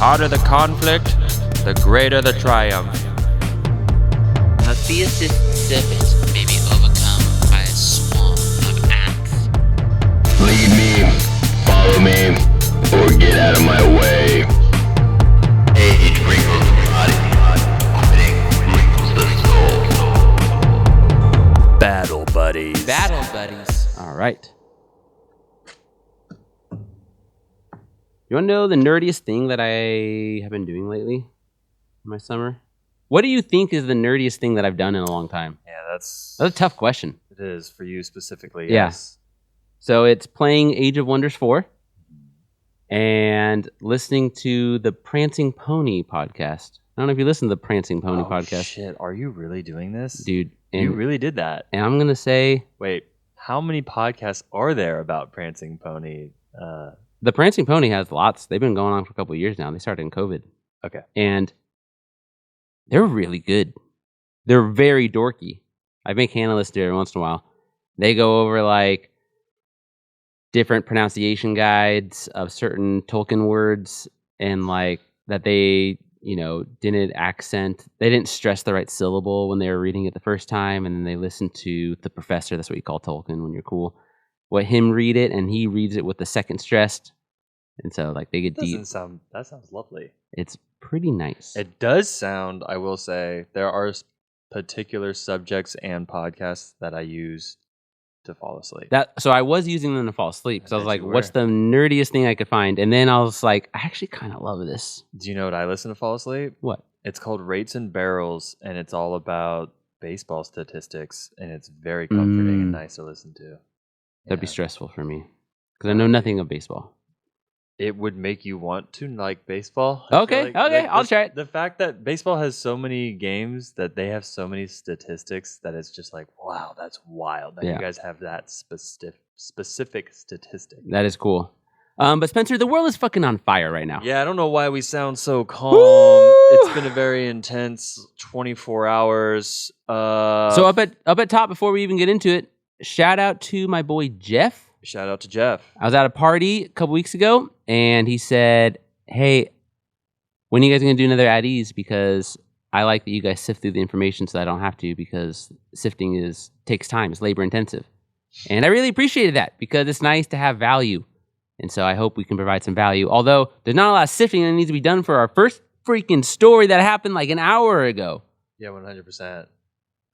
hotter the conflict, the greater the triumph. A theist serpent may be overcome by a swarm of ants. Lead me, follow me, or get out of my way. Age wrinkles the body, quitting wrinkles the soul. Battle buddies. Battle buddies. All right. You want to know the nerdiest thing that I have been doing lately in my summer? What do you think is the nerdiest thing that I've done in a long time? Yeah, that's That's a tough question. it is for you specifically. Yeah. Yes. So it's playing Age of Wonders 4 and listening to the Prancing Pony podcast. I don't know if you listen to the Prancing Pony podcast. Shit, are you really doing this? Dude. You And, really did that. and I'm going to say Wait, how many podcasts are there about Prancing Pony? the Prancing Pony has lots. They've been going on for a couple of years now. They started in COVID. Okay. And they're really good. They're very dorky. I make Hannah listen to it every once in a while. They go over like different pronunciation guides of certain Tolkien words and like that they, didn't accent. They didn't stress the right syllable when they were reading it the first time. And then they listen to the professor. That's what you call Tolkien when you're cool. Let him read it, and he reads it with the second stressed. And so like they get deep. That sounds lovely. It's pretty nice. It does sound, I will say, there are particular subjects and podcasts that I use to fall asleep. So I was using them to fall asleep because I was bet like, you what's were. the nerdiest thing I could find? And then I was like, I actually kind of love this. Do you know what I listen to fall asleep? What? It's called Rates and Barrels, and it's all about baseball statistics, and it's very comforting and nice to listen to. That'd be Yeah. stressful for me because I know nothing of baseball. It would make you want to like baseball. I Okay, feel okay, I'll try it. The fact that baseball has so many games, that they have so many statistics, that it's just like, wow, that's wild that Yeah. you guys have that specific statistic. That is cool. But Spencer, the world is fucking on fire right now. Yeah, I don't know why we sound so calm. Woo! It's been a very intense 24 hours. So up at top, before we even get into it, shout out to my boy Jeff. Shout out to Jeff. I was at a party a couple weeks ago, and he said, "Hey, when are you guys going to do another at ease? Because I like that you guys sift through the information so I don't have to, because sifting takes time. It's labor intensive." And I really appreciated that because it's nice to have value. And so I hope we can provide some value. Although there's not a lot of sifting that needs to be done for our first freaking story that happened like an hour ago. Yeah, 100%.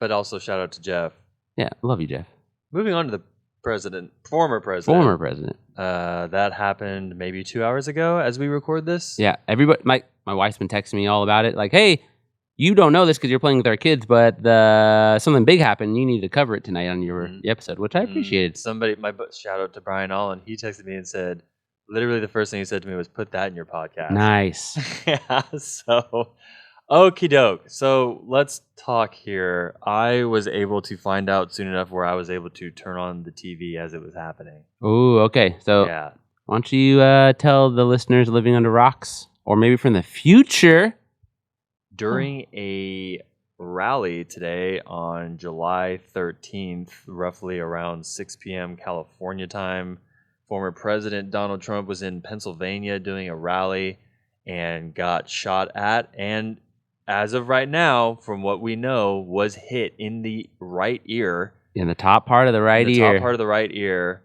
But also shout out to Jeff. Yeah, I love you, Jeff. Moving on to the former president. Former president. That happened maybe 2 hours ago as we record this. Yeah, everybody. My wife's been texting me all about it. Like, hey, you don't know this because you're playing with our kids, but something big happened. You need to cover it tonight on your episode, which I appreciated. Shout out to Brian Allen. He texted me and said, literally the first thing he said to me was, "Put that in your podcast." Nice. Yeah, so okie doke. So let's talk here. I was able to find out soon enough where I was able to turn on the TV as it was happening. Ooh, okay. So Yeah. why don't you tell the listeners living under rocks, or maybe from the future? During a rally today on July 13th, roughly around 6 p.m. California time, former President Donald Trump was in Pennsylvania doing a rally and got shot at, and as of right now, from what we know, was hit in the right ear. In the top part of the right the ear. top part of the right ear.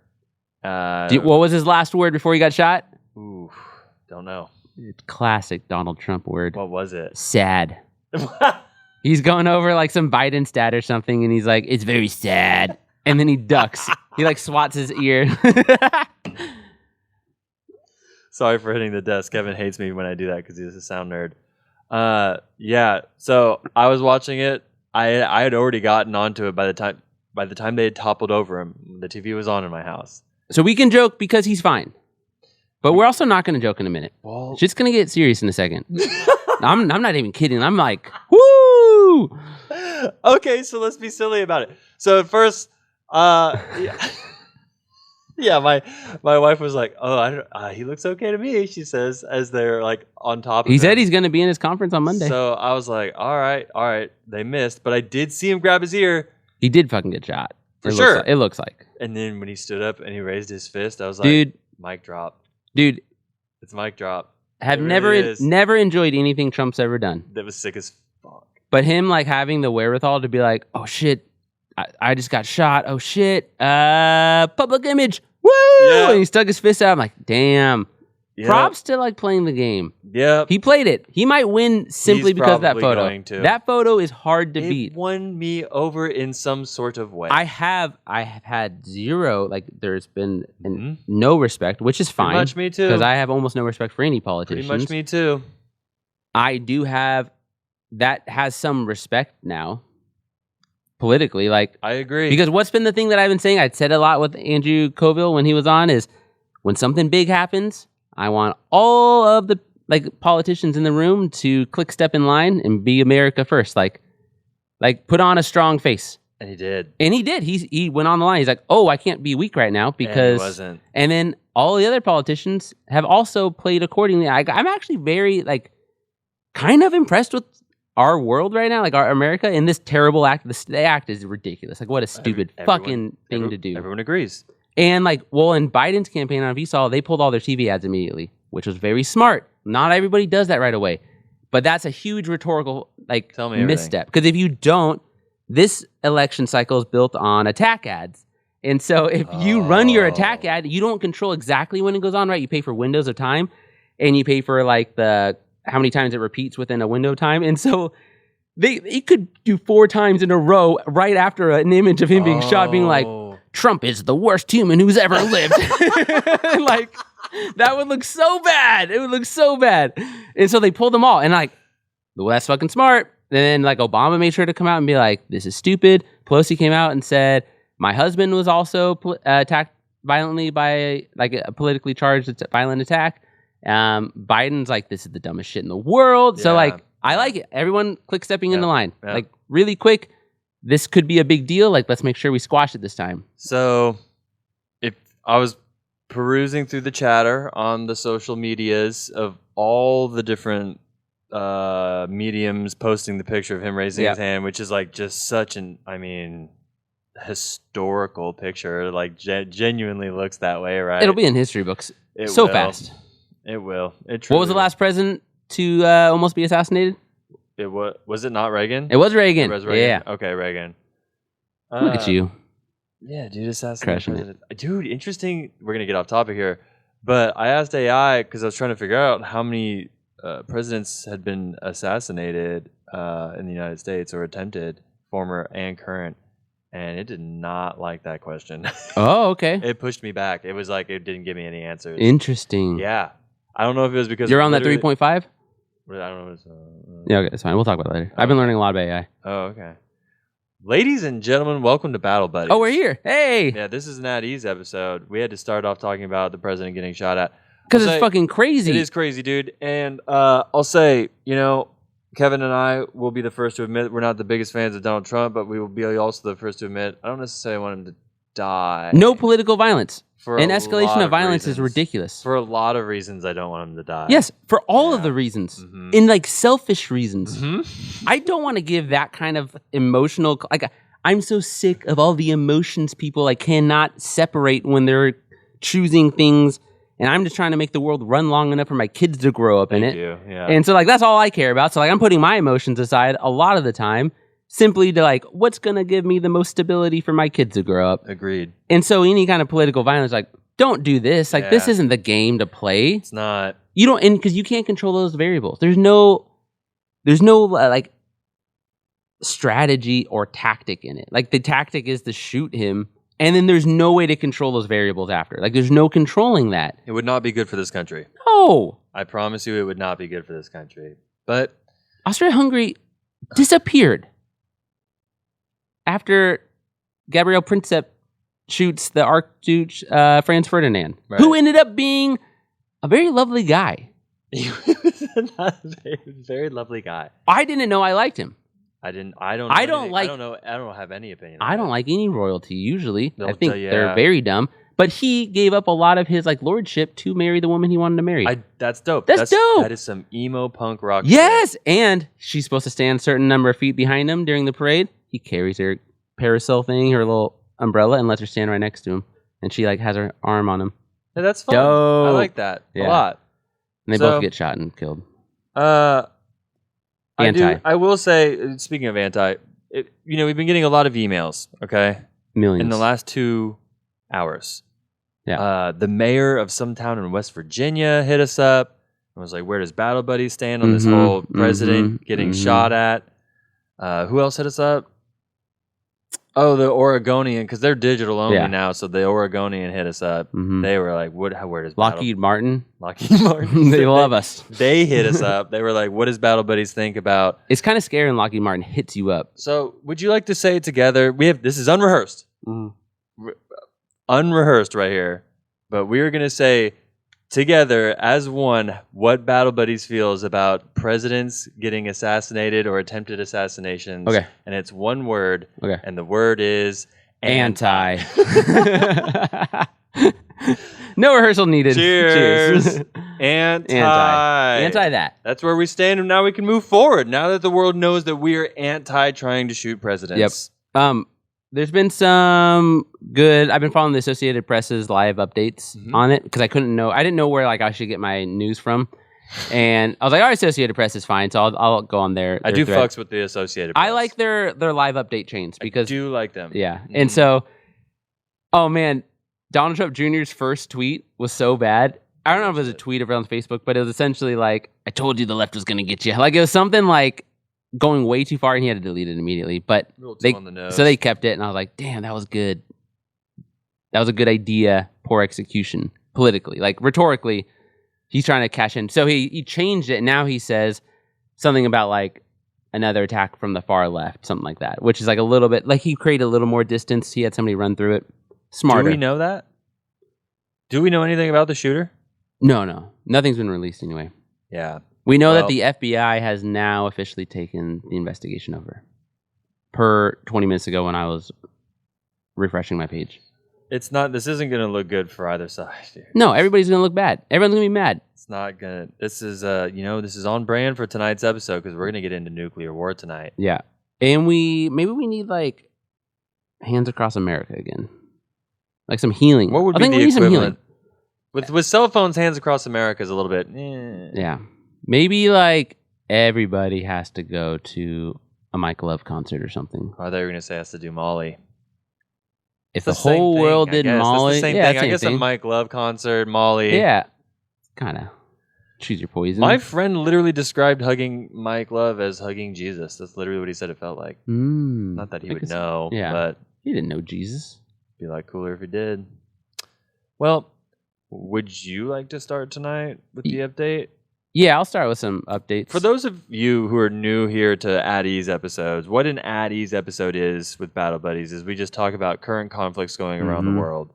What was his last word before he got shot? Ooh, don't know. Classic Donald Trump word. What was it? Sad. He's going over like some Biden stat or something, and he's like, "It's very sad." And then he ducks. He like swats his ear. Sorry for hitting the desk. Kevin hates me when I do that because he's a sound nerd. Yeah. So I was watching it. I had already gotten onto it by the time they had toppled over him. The TV was on in my house. So we can joke because he's fine. But we're also not going to joke in a minute. Well, Shit's going to get serious in a second. I'm not even kidding. I'm like, woo! okay, so let's be silly about it. So at first, yeah, yeah, my wife was like, "Oh, I don't, he looks okay to me," she says, as they're like on top of He him. said he's going to be in his conference on Monday. So I was like, all right, they missed, but I did see him grab his ear. He did fucking get shot. For It sure. Looks like, it looks like. And then when he stood up and he raised his fist, I was like, Dude, mic drop. dude, It's mic drop. have It really is. never enjoyed anything Trump's ever done. That was sick as fuck. But him like having the wherewithal to be like, oh shit, I just got shot. Oh shit, public image. Woo! Yeah. And he stuck his fist out. I'm like, damn. Yep. Props to like playing the game. Yep. He played it. He might win simply He's because of that probably photo. going to. That photo is hard to It beat. won me over in some sort of way. I have had zero, like there's been Mhm. no respect, which is Pretty fine. much me too. Because I have almost no respect for any Pretty politicians. much me too. I do have, that has some respect now, politically. Like, I agree. because what's been the thing that I've been saying, I'd said a lot with Andrew Coville when he was on, is when something big happens, I want all of the like politicians in the room to click step in line and be America first. Like put on a strong face. and he did. And he did. He went on the line. He's like, oh, I can't be weak right now because. And he wasn't. And then all the other politicians have also played accordingly. I'm actually very like kind of impressed with our world right now, like our America, in this terrible act. The act is ridiculous. Like what a stupid fucking thing to do. Everyone agrees. And like, well, in Biden's campaign, I don't know if you saw, they pulled all their TV ads immediately, which was very smart. Not everybody does that right away, but that's a huge rhetorical like Tell me everything. misstep. Because if you don't, this election cycle is built on attack ads. And so if you run your attack Oh. ad, you don't control exactly when it goes on, right? You pay for windows of time, and you pay for like the how many times it repeats within a window of time. And so they could do 4 times in a row right after an image of him being shot, being like, Oh. Trump is the worst human who's ever lived. Like, that would look so bad. It would look so bad. And so they pulled them all. And like, well, that's fucking smart. And then like Obama made sure to come out and be like, this is stupid. Pelosi came out and said, my husband was also attacked violently by like a politically charged violent attack. Biden's like, this is the dumbest shit in the world. So Yeah. like, I like it. Everyone click stepping in Yeah. the line. Yeah. Like really quick. This could be a big deal. Like, let's make sure we squash it this time. So, if I was perusing through the chatter on the social medias of all the different mediums posting the picture of him raising Yeah. his hand, which is like just such an, I mean, historical picture. Like genuinely looks that way, right? It'll be in history books It so will. fast. It will. It What was truly the will. last president to almost be assassinated? It was it not Reagan? It was Reagan. It was Reagan. Yeah. Okay, Reagan. Look at you. Yeah, dude, assassinated Crushing it. president. Dude, interesting. We're gonna get off topic here, but I asked AI because I was trying to figure out how many presidents had been assassinated in the United States or attempted, former and current, and it did not like that question. Oh, okay. It pushed me back. It was like it didn't give me any answers. Interesting. Yeah, I don't know if it was because You're on that literally- 3.5? I don't know. If it's, Yeah, okay, that's fine. We'll talk about it later. I've been learning a lot about AI. Oh, okay. Ladies and gentlemen, welcome to Battle Buddies. Oh, we're here. Hey! Yeah, this is an at ease episode. We had to start off talking about the president getting shot at. Because I'll it's say- fucking crazy. It is crazy, dude. And I'll say, you know, Kevin and I will be the first to admit we're not the biggest fans of Donald Trump, but we will be also the first to admit I don't necessarily want him to die. No political violence. For An a escalation lot of violence is reasons. ridiculous. For a lot of reasons, I don't want him to die. Yes, for all of Yeah. the reasons. Mhm. In like selfish reasons. Mhm. I don't want to give that kind of emotional, like, I'm so sick of all the emotions people like cannot separate when they're choosing things, and I'm just trying to make the world run long enough for my kids to grow up in Thank it. you. Yeah. And so like that's all I care about. So like I'm putting my emotions aside a lot of the time simply to like what's going to give me the most stability for my kids to grow up. Agreed. And so any kind of political violence, like, don't do this. Like this Yeah. isn't the game to play. It's not. You don't, and because you can't control those variables. There's no like strategy or tactic in it. Like the tactic is to shoot him, and then there's no way to control those variables after. Like there's no controlling that. It would not be good for this country. No, I promise you, it would not be good for this country. But Austria-Hungary disappeared after Gabriel Princip shoots the Archduke Franz Ferdinand, Right. who ended up being a very lovely guy. he was a very lovely guy. I didn't know I liked him. I don't. I know don't anything- like- I don't know. I don't have any opinion. on I that. don't like any royalty usually. They'll I think tell you, they're yeah. very dumb. But he gave up a lot of his like lordship to marry the woman he wanted to marry. That's dope. That's dope. That is some emo punk rock. shit. Yes, and she's supposed to stand a certain number of feet behind him during the parade. He carries her parasol thing, her little umbrella, and lets her stand right next to him. And she like has her arm on him. Yeah, that's fun. Dope. I like that a Yeah. lot. And they So- both get shot and killed. I will say, speaking of we've been getting a lot of emails, okay, Millions. in the last 2 hours. Yeah. The mayor of some town in West Virginia hit us up and was like, where does Battle Buddy stand on this whole president getting shot at? Who else hit us up? Oh, the Oregonian, because they're digital only now, so the Oregonian hit us up. They were like, where does Lockheed Martin. Lockheed Martin. They love us. They hit us up. They were like, what does Battle Buddies think about? It's kind of scary when Lockheed Martin hits you up. So would you like to say it together? This is unrehearsed. Unrehearsed right here. But we are going to say together as one what Battle Buddies feels about presidents getting assassinated or attempted assassinations. Okay. And it's one word. Okay. And the word is Anti. No rehearsal needed. Cheers. Anti. Anti that. That's where we stand, and now we can move forward. Now that the world knows that we are anti trying to shoot presidents. Yep. There's been some good. I've been following the Associated Press's live updates on it because I didn't know where I should get my news from, and I was like, "All right, Associated Press is fine," so I'll go on there. I do fucks with the Associated Press. I like their live update chains because I do like them. Yeah, and so, oh man, Donald Trump Jr.'s first tweet was so bad. I don't know if it was a tweet over on Facebook, but it was essentially like, "I told you the left was gonna get you." Like it was something like going way too far, and he had to delete it immediately. But they kept it, and I was like, "Damn, that was good. That was a good idea. Poor execution politically, like rhetorically, he's trying to cash in." So he changed it, and now he says something about like another attack from the far left, something like that, which is like a little bit like he created a little more distance. He had somebody run through it. Smarter. Do we know that? Do we know anything about the shooter? No, nothing's been released anyway. Yeah. We know that the FBI has now officially taken the investigation over. Per 20 minutes ago when I was refreshing my page. This isn't going to look good for either side, dude. No, everybody's going to look bad. Everyone's going to be mad. It's not going to. This is on brand for tonight's episode because we're going to get into nuclear war tonight. Yeah. And maybe we need like Hands Across America again. Like some healing. What would I be think the we need some equivalent? healing. With cell phones, Hands Across America is a little bit. Yeah. Maybe like everybody has to go to a Mike Love concert or something. I thought you were going to say has to do Molly. If the whole world did Molly, that's the same thing. I guess a Mike Love concert, Molly. Yeah. Kind of choose your poison. My friend literally described hugging Mike Love as hugging Jesus. That's literally what he said it felt like. Not that he would know, but he didn't know Jesus. Be like cooler if he did. Well, would you like to start tonight with the update? Yeah, I'll start with some updates. For those of you who are new here to At Ease episodes, what an At Ease episode is with Battle Buddies is we just talk about current conflicts going around the world.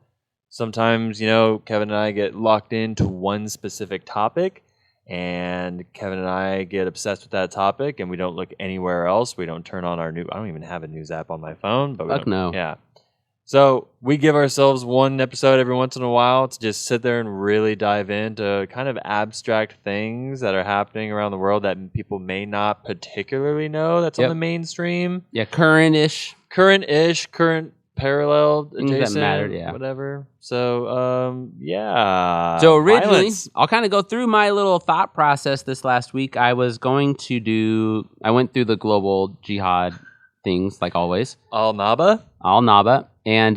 Sometimes, Kevin and I get locked into one specific topic, and Kevin and I get obsessed with that topic, and we don't look anywhere else. We don't turn on I don't even have a news app on my phone. But Fuck no. Yeah. So we give ourselves one episode every once in a while to just sit there and really dive into kind of abstract things that are happening around the world that people may not particularly know that's on the mainstream. Yeah, current-ish, current parallel, adjacent, that mattered, whatever. So, yeah. So originally, violence. I'll kind of go through my little thought process this last week. I went through the global jihad things like always. Al-Naba, and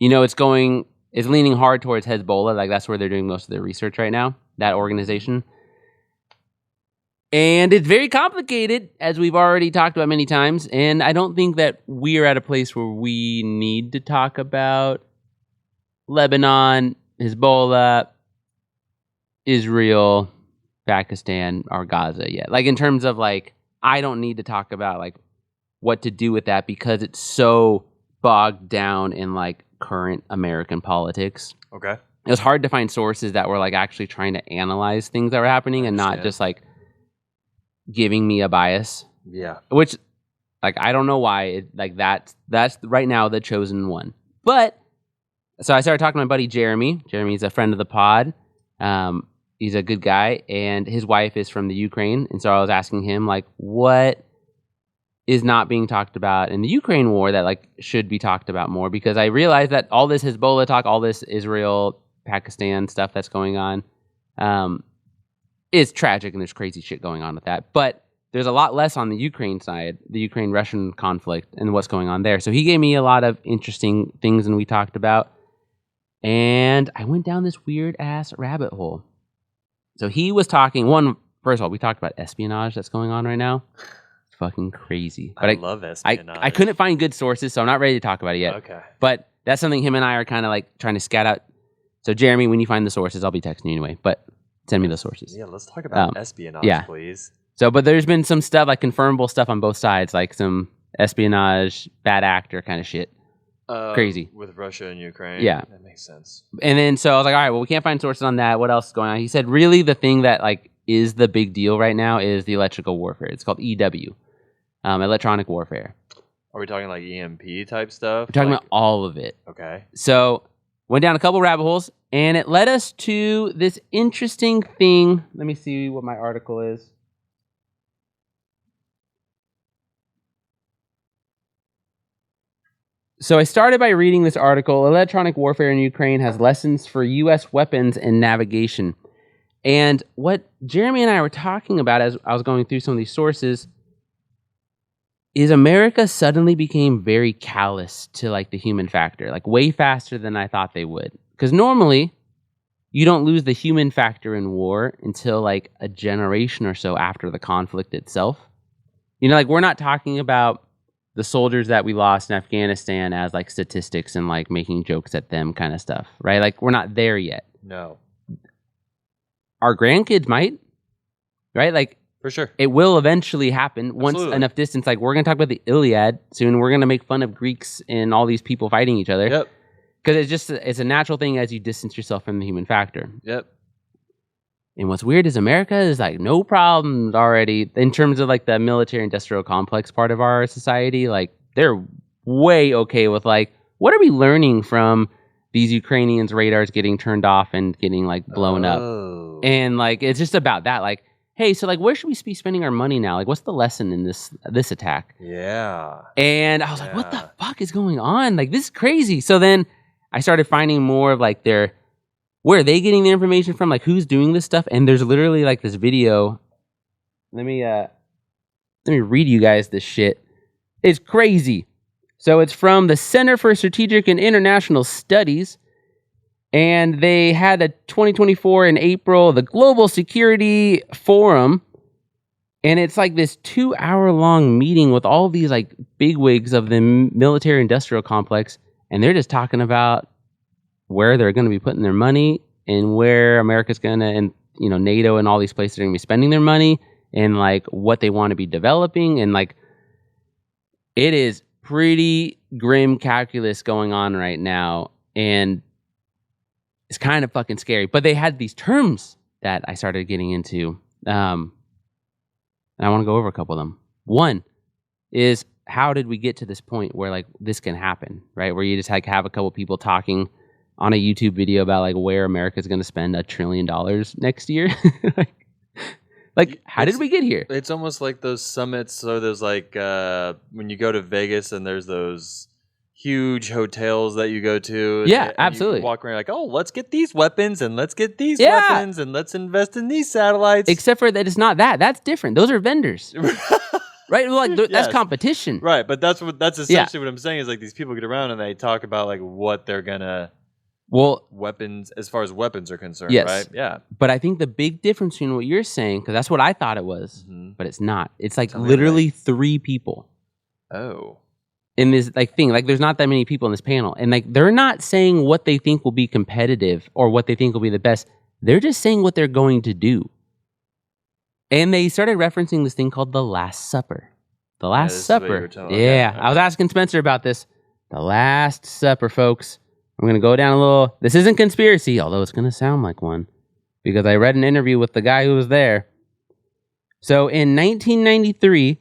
it's leaning hard towards Hezbollah. Like that's where they're doing most of their research right now. That organization, and it's very complicated, as we've already talked about many times. And I don't think that we are at a place where we need to talk about Lebanon, Hezbollah, Israel, Pakistan, or Gaza yet. Like in terms of like, I don't need to talk about like what to do with that because it's so bogged down in like current American politics. Okay. It was hard to find sources that were like actually trying to analyze things that were happening and not just like giving me a bias. Yeah. Which like I don't know why that's right now the chosen one. But so I started talking to my buddy Jeremy. Jeremy's a friend of the pod. He's a good guy, and his wife is from the Ukraine. And so I was asking him, like, what is not being talked about in the Ukraine war that, like, should be talked about more? Because I realized that all this Hezbollah talk, all this Israel, Pakistan stuff that's going on, It's tragic and there's crazy shit going on with that. But there's a lot less on the Ukraine side, the Ukraine-Russian conflict and what's going on there. So he gave me a lot of interesting things and we talked about. And I went down this weird-ass rabbit hole. So he was talking, first of all, we talked about espionage that's going on right now. It's fucking crazy. But I love espionage. I couldn't find good sources, so I'm not ready to talk about it yet. Okay. But that's something him and I are kind of like trying to scat out. So Jeremy, when you find the sources, I'll be texting you anyway. But send me the sources. Yeah, let's talk about espionage, yeah. please. So, but there's been some stuff, like confirmable stuff on both sides, like some espionage, bad actor kind of shit. Crazy. With Russia and Ukraine. Yeah. That makes sense. And then, so I was like, all right, well, we can't find sources on that. What else is going on? He said, really, the thing that like is the big deal right now is the electrical warfare. It's called EW, electronic warfare. Are we talking like EMP type stuff? We're talking about all of it. Okay. So, went down a couple rabbit holes, and it led us to this interesting thing. Let me see what my article is. So I started by reading this article, Electronic Warfare in Ukraine Has Lessons for U.S. Weapons and Navigation. And what Jeremy and I were talking about as I was going through some of these sources is America suddenly became very callous to like the human factor, like way faster than I thought they would. Because normally you don't lose the human factor in war until like a generation or so after the conflict itself. You know, like we're not talking about the soldiers that we lost in Afghanistan as like statistics and like making jokes at them kind of stuff, right? Like we're not there yet. No. Our grandkids might, right? Like For sure. it will eventually happen once Absolutely. enough distance. Like we're going to talk about the Iliad soon. We're going to make fun of Greeks and all these people fighting each other. Yep. Because it's a natural thing as you distance yourself from the human factor. Yep. And what's weird is America is like no problems already in terms of like the military industrial complex part of our society. Like they're way okay with like, what are we learning from these Ukrainians' radars getting turned off and getting like blown up? And like, it's just about that. Like, hey, so like, where should we be spending our money now? Like, what's the lesson in this attack? Yeah. And I was like, what the fuck is going on? Like, this is crazy. So then I started finding more of like where are they getting the information from? Like who's doing this stuff? And there's literally like this video. Let me read you guys this shit. It's crazy. So it's from the Center for Strategic and International Studies. And they had a 2024 in April, the Global Security Forum. And it's like this 2-hour-long meeting with all these like bigwigs of the military industrial complex. And they're just talking about where they're going to be putting their money and where America's going to, and you know, NATO and all these places are going to be spending their money and like what they want to be developing. And like, it is pretty grim calculus going on right now. And it's kind of fucking scary. But they had these terms that I started getting into. And I want to go over a couple of them. One is, how did we get to this point where like this can happen, right? Where you just like have a couple people talking on a YouTube video about like where America's going to spend $1 trillion next year. like how did we get here? It's almost like those summits. So there's like when you go to Vegas and there's those huge hotels that you go to. Yeah, and absolutely. You walk around like, oh, let's get these weapons and let's get these weapons and let's invest in these satellites. Except for that it's not that. That's different. Those are vendors. Right? Like that's Yes. competition. Right, but that's essentially what I'm saying is like these people get around and they talk about like what they're gonna weapons as far as weapons are concerned, Yes. right? Yeah. But I think the big difference between what you're saying, because that's what I thought it was, but it's not. It's like Tell me literally 3 people Oh. in this like thing. Like there's not that many people in this panel. And like they're not saying what they think will be competitive or what they think will be the best. They're just saying what they're going to do. And they started referencing this thing called the Last Supper. The Last this is what you Supper. were telling- okay, Yeah. okay. I was asking Spencer about this. The Last Supper, folks. I'm going to go down a little. This isn't conspiracy, although it's going to sound like one, because I read an interview with the guy who was there. So in 1993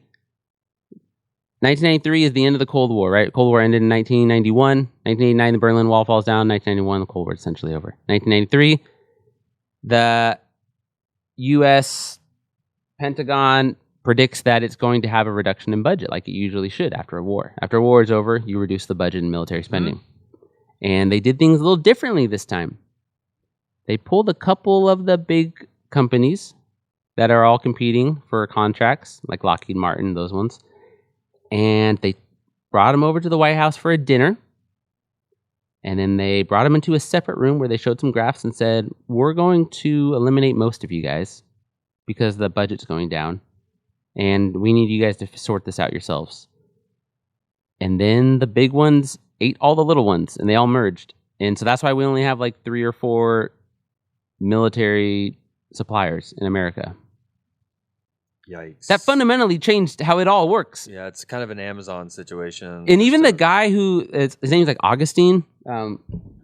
is the end of the Cold War, right? Cold War ended in 1991. 1989, the Berlin Wall falls down. 1991, the Cold War is essentially over. 1993, the U.S. Pentagon predicts that it's going to have a reduction in budget, like it usually should after a war. After a war is over, you reduce the budget in military spending. And they did things a little differently this time. they pulled a couple of the big companies that are all competing for contracts, like Lockheed Martin, those ones, and they brought them over to the White House for a dinner. And then they brought them into a separate room where they showed some graphs and said, we're going to eliminate most of you guys because the budget's going down. And we need you guys to sort this out yourselves. And then the big ones ate all the little ones and they all merged. And so that's why we only have like 3 or 4 military suppliers in America. Yikes. That fundamentally changed how it all works. Yeah, it's kind of an Amazon situation. And even the guy who, his name's like Augustine.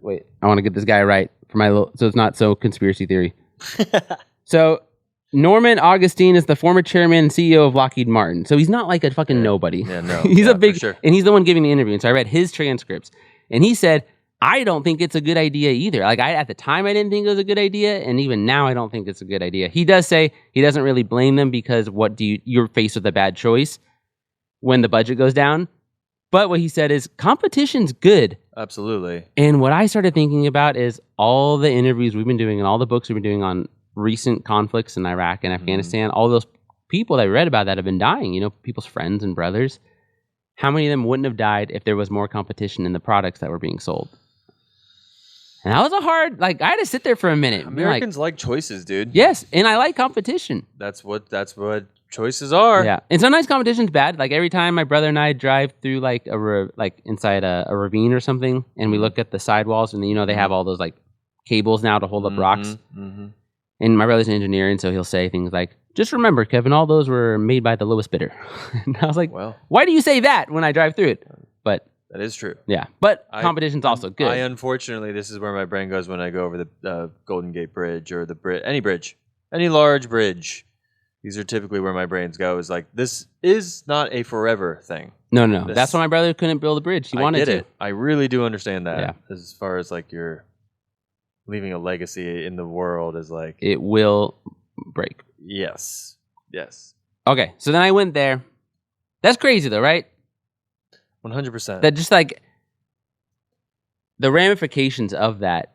Wait, I want to get this guy right for my little, so it's not so conspiracy theory. So Norman Augustine is the former chairman and CEO of Lockheed Martin. So he's not like a fucking nobody. Yeah, no. He's yeah, a big, for sure. and he's the one giving the interview. And so I read his transcripts, and he said, I don't think it's a good idea either. Like at the time, I didn't think it was a good idea, and even now, I don't think it's a good idea. He does say he doesn't really blame them because you're faced with a bad choice when the budget goes down. But what he said is competition's good. Absolutely. And what I started thinking about is all the interviews we've been doing and all the books we've been doing on recent conflicts in Iraq and Afghanistan, all those people that I read about that have been dying, people's friends and brothers. How many of them wouldn't have died if there was more competition in the products that were being sold? And that was a hard, I had to sit there for a minute. and be Americans like choices, dude. yes, and I like competition. That's what choices are. Yeah, and sometimes competition's bad. Like every time my brother and I drive through inside a ravine or something, and we look at the sidewalls, and they have all those cables now to hold up rocks. Mm-hmm. And my brother's an engineer, and so he'll say things like, "Just remember, Kevin, all those were made by the lowest bidder." And I was like, Well, "Why do you say that when I drive through it?" But that is true. yeah, but competition's also good. Unfortunately, this is where my brain goes when I go over the Golden Gate Bridge or any large bridge. These are typically where my brains go. Is like, this is not a forever thing. No. This- That's why my brother couldn't build a bridge. He wanted I get to. it. I really do understand that. Yeah. As far as you're leaving a legacy in the world is It will break. yes. Okay, so then I went there. That's crazy though, right? 100%. That just the ramifications of that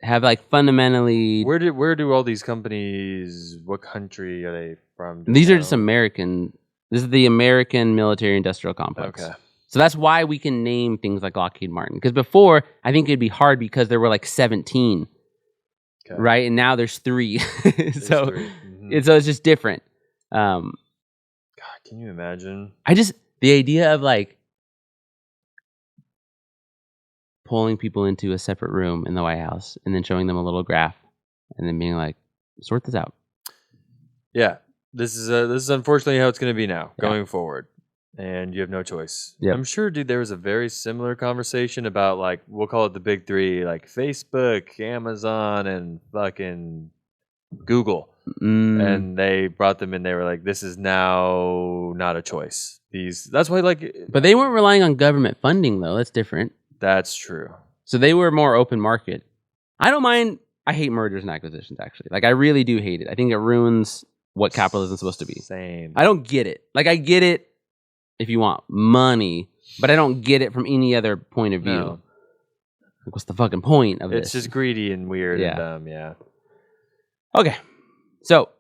have fundamentally. Where do all these companies? What country are they from? Do These you are just know? American. This is the American military industrial complex. Okay. So that's why we can name things like Lockheed Martin. Because before, I think it'd be hard because there were 17, Okay. right? And now there's 3. There's so 3. Mhm. so it's just different. God, can you imagine? The idea of pulling people into a separate room in the White House and then showing them a little graph and then being like, sort this out. Yeah, this is unfortunately how it's going to be now Yeah. going forward, and you have no choice. Yep. I'm sure, dude. There was a very similar conversation about we'll call it the big 3, Facebook, Amazon, and fucking Google, and they brought them in. They were like, "This is now not a choice." That's why But they weren't relying on government funding, though. That's different. that's true. So they were more open market. I don't mind. I hate mergers and acquisitions, actually. I really do hate it. I think it ruins what capitalism is supposed to be. Same. I don't get it. I get it if you want money, but I don't get it from any other point of view. No. What's the fucking point of It's this? just greedy and weird Yeah. and dumb. Yeah. Okay. So,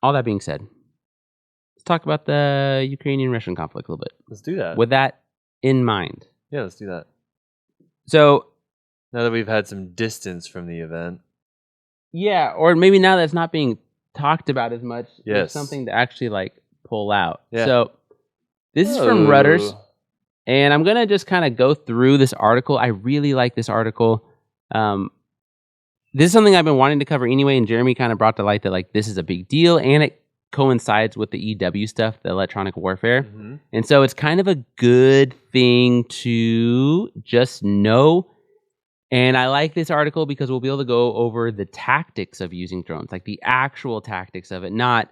all that being said, let's talk about the Ukrainian-Russian conflict a little bit. Let's do that. With that in mind. Yeah, let's do that. So, Now that we've had some distance from the event. yeah, or maybe now that it's not being talked about as much, there's Yes. something to actually pull out. Yeah. So, this is from Reuters, Oh. and I'm going to just kind of go through this article. I really like this article. This is something I've been wanting to cover anyway, and Jeremy kind of brought to light that this is a big deal, and it coincides with the EW stuff, the electronic warfare. Mhm. And so it's kind of a good thing to just know. And I like this article because we'll be able to go over the tactics of using drones, the actual tactics of it, not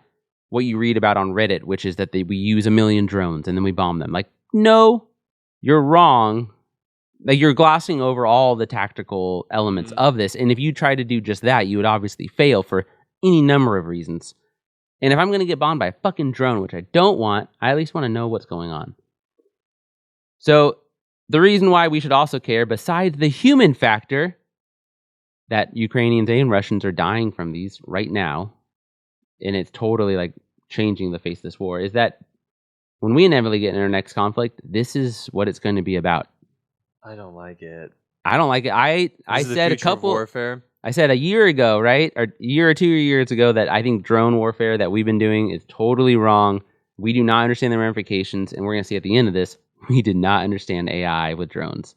what you read about on Reddit, which is that we use 1 million drones and then we bomb them. No, you're wrong. You're glossing over all the tactical elements of this. And if you try to do just that, you would obviously fail for any number of reasons. And if I'm going to get bombed by a fucking drone, which I don't want, I at least want to know what's going on. So the reason why we should also care, besides the human factor, that Ukrainians and Russians are dying from these right now, and it's totally like changing the face of this war, is that when we inevitably get in our next conflict, this is what it's going to be about. I don't like it. I don't like it. I This is the said a future of couple. warfare. I said a year ago, right, or a year or 2 years ago, that I think drone warfare that we've been doing is totally wrong. We do not understand the ramifications, and we're going to see at the end of this, we did not understand AI with drones.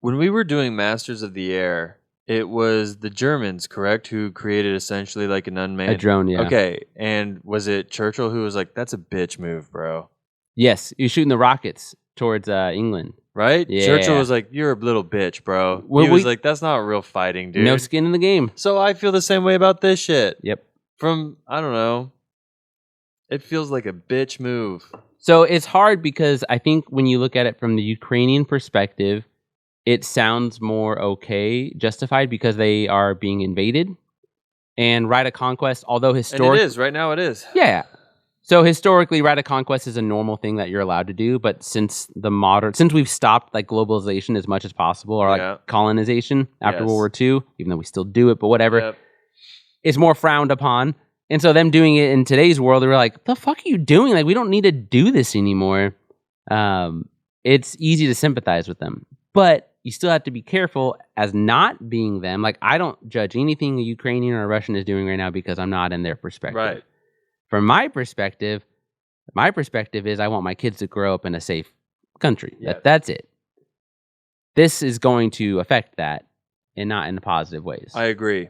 When we were doing Masters of the Air, it was the Germans, correct, who created essentially like an unmanned A drone, yeah. Okay, and was it Churchill who was like, "That's a bitch move, bro"? Yes, you're shooting the rockets towards England. Right? Yeah. Churchill was like, "You're a little bitch, bro." Well, He was we- like, "That's not real fighting, dude." No skin in the game. So I feel the same way about this shit. Yep. From I don't know. It feels like a bitch move. So it's hard because I think when you look at it from the Ukrainian perspective, it sounds more okay, justified because they are being invaded. And right of conquest, although And historically, it is right now. It is. yeah. So historically, right of conquest is a normal thing that you're allowed to do. But since we've stopped like globalization as much as possible, or like Yeah. colonization after Yes. World War II, even though we still do it, but whatever, Yep. it's more frowned upon. And so them doing it in today's world, they're like, the fuck are you doing? Like, we don't need to do this anymore. It's easy to sympathize with them. But you still have to be careful as not being them. Like, I don't judge anything a Ukrainian or a Russian is doing right now because I'm not in their perspective. Right. From my perspective is I want my kids to grow up in a safe country. Yeah. That's it. This is going to affect that and not in positive ways. I agree.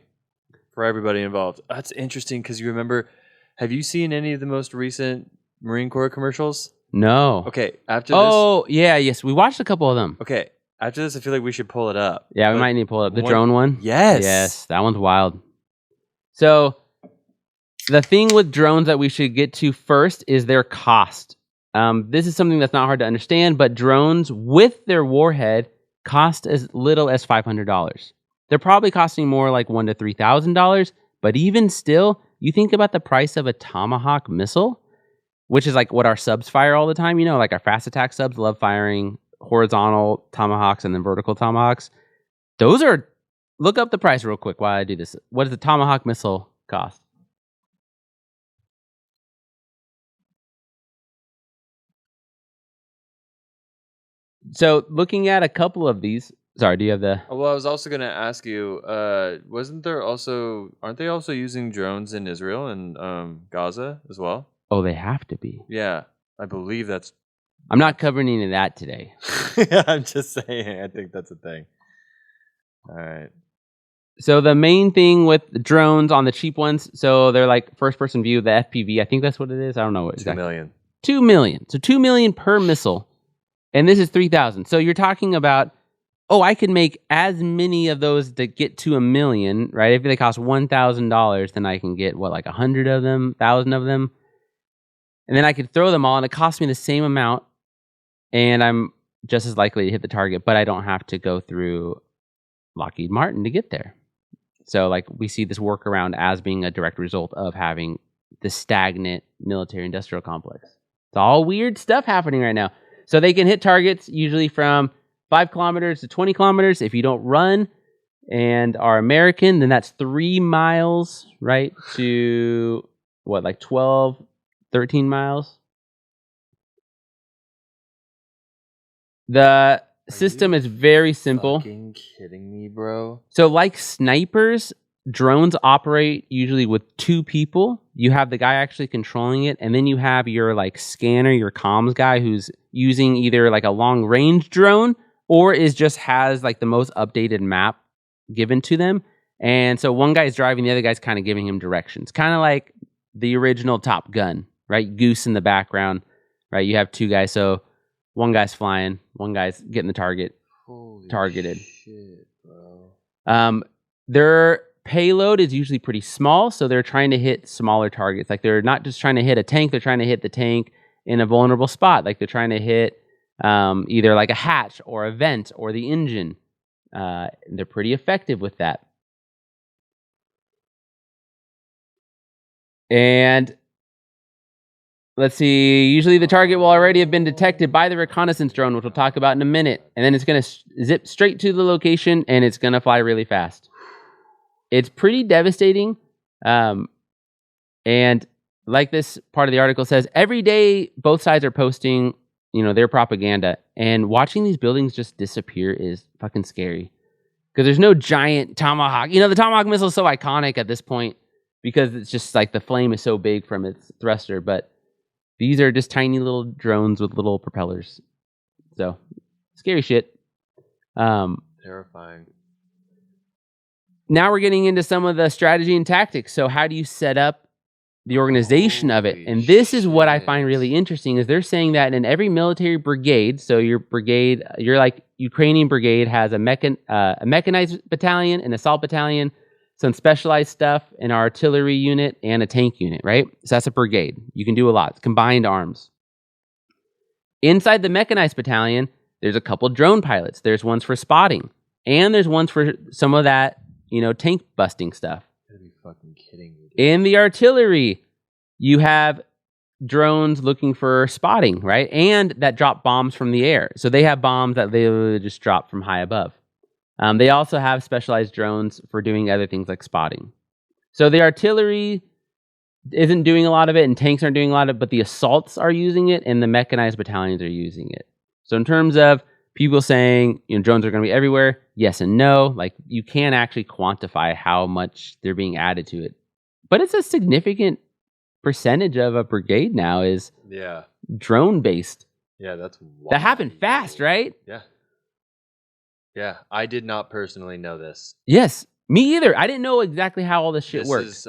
For everybody involved. That's interesting because you remember. Have you seen any of the most recent Marine Corps commercials? no. Okay. After this. Oh, yeah, yes. We watched a couple of them. Okay. After this, I feel like we should pull it up. Yeah, we But might need to pull it up. The one- drone one? Yes. Yes, that one's wild. So, the thing with drones that we should get to first is their cost. This is something that's not hard to understand, but drones with their warhead cost as little as $500. They're probably costing more like $1,000 to $3,000, but even still, you think about the price of a Tomahawk missile, which is like what our subs fire all the time. You know, like our fast attack subs love firing horizontal Tomahawks and then vertical Tomahawks. Those are, look up the price real quick while I do this. What does the Tomahawk missile cost? So looking at a couple of these, sorry, do you have the, Oh, well, I was also going to ask you, aren't they also using drones in Israel and Gaza as well? oh, they have to be. Yeah, I believe that's. I'm not covering any of that today. I'm just saying. I think that's a thing. All right. So the main thing with the drones on the cheap ones, so they're like first person view, the FPV, I think that's what it is. I don't know what 2 exactly. million. 2 million. So 2 million per missile. And this is 3,000. So you're talking about, oh, I could make as many of those to get to 1 million, right? If they cost $1,000, then I can get what, like 100 of them, 1,000 of them. And then I could throw them all and it costs me the same amount. And I'm just as likely to hit the target, but I don't have to go through Lockheed Martin to get there. So like we see this workaround as being a direct result of having the stagnant military industrial complex. It's all weird stuff happening right now. So they can hit targets usually from 5 kilometers to 20 kilometers. If you don't run and are American, then that's 3 miles, right? To what, like 12, 13 miles? The system is very simple. Fucking kidding me, bro? So like snipers, drones operate usually with 2 people. You have the guy actually controlling it, and then you have your like scanner, your comms guy who's using either like a long range drone or has like the most updated map given to them. And so one guy's driving, the other guy's kind of giving him directions. Kind of like the original Top Gun, right? Goose in the background, right? You have 2 guys, so one guy's flying, one guy's getting the target. Holy Targeted. shit, bro. Their payload is usually pretty small, so they're trying to hit smaller targets. Like they're not just trying to hit a tank, they're trying to hit the tank in a vulnerable spot. Like they're trying to hit either like a hatch or a vent or the engine. They're pretty effective with that. And let's see, usually the target will already have been detected by the reconnaissance drone, which we'll talk about in a minute. And then it's going to zip straight to the location and it's going to fly really fast. It's pretty devastating. And like this part of the article says, every day both sides are posting, their propaganda, and watching these buildings just disappear is fucking scary. Because there's no giant Tomahawk. The Tomahawk missile is so iconic at this point because it's just like the flame is so big from its thruster. But these are just tiny little drones with little propellers. So, scary shit. Terrifying. Now we're getting into some of the strategy and tactics. So how do you set up the organization of it? Holy And this is what I shit. find really interesting is they're saying that in every military brigade, so your like Ukrainian brigade has a mechanized battalion, an assault battalion, some specialized stuff, an artillery unit, and a tank unit, right? So that's a brigade. You can do a lot. It's combined arms. Inside the mechanized battalion, there's a couple drone pilots. There's ones for spotting, and there's ones for some of that, tank busting stuff. You're gonna be fucking kidding me. In the artillery, you have drones looking for spotting, right? And that drop bombs from the air. So they have bombs that they just drop from high above. They also have specialized drones for doing other things like spotting. So the artillery isn't doing a lot of it, and tanks aren't doing a lot of it, but the assaults are using it, and the mechanized battalions are using it. So in terms of people saying, drones are going to be everywhere, yes and no. Like, you can't actually quantify how much they're being added to it. But it's a significant percentage of a brigade now is Yeah. drone-based. Yeah, that's wild. That happened fast, right? Yeah. Yeah, I did not personally know this. Yes. Me either. I didn't know exactly how all this shit This works. is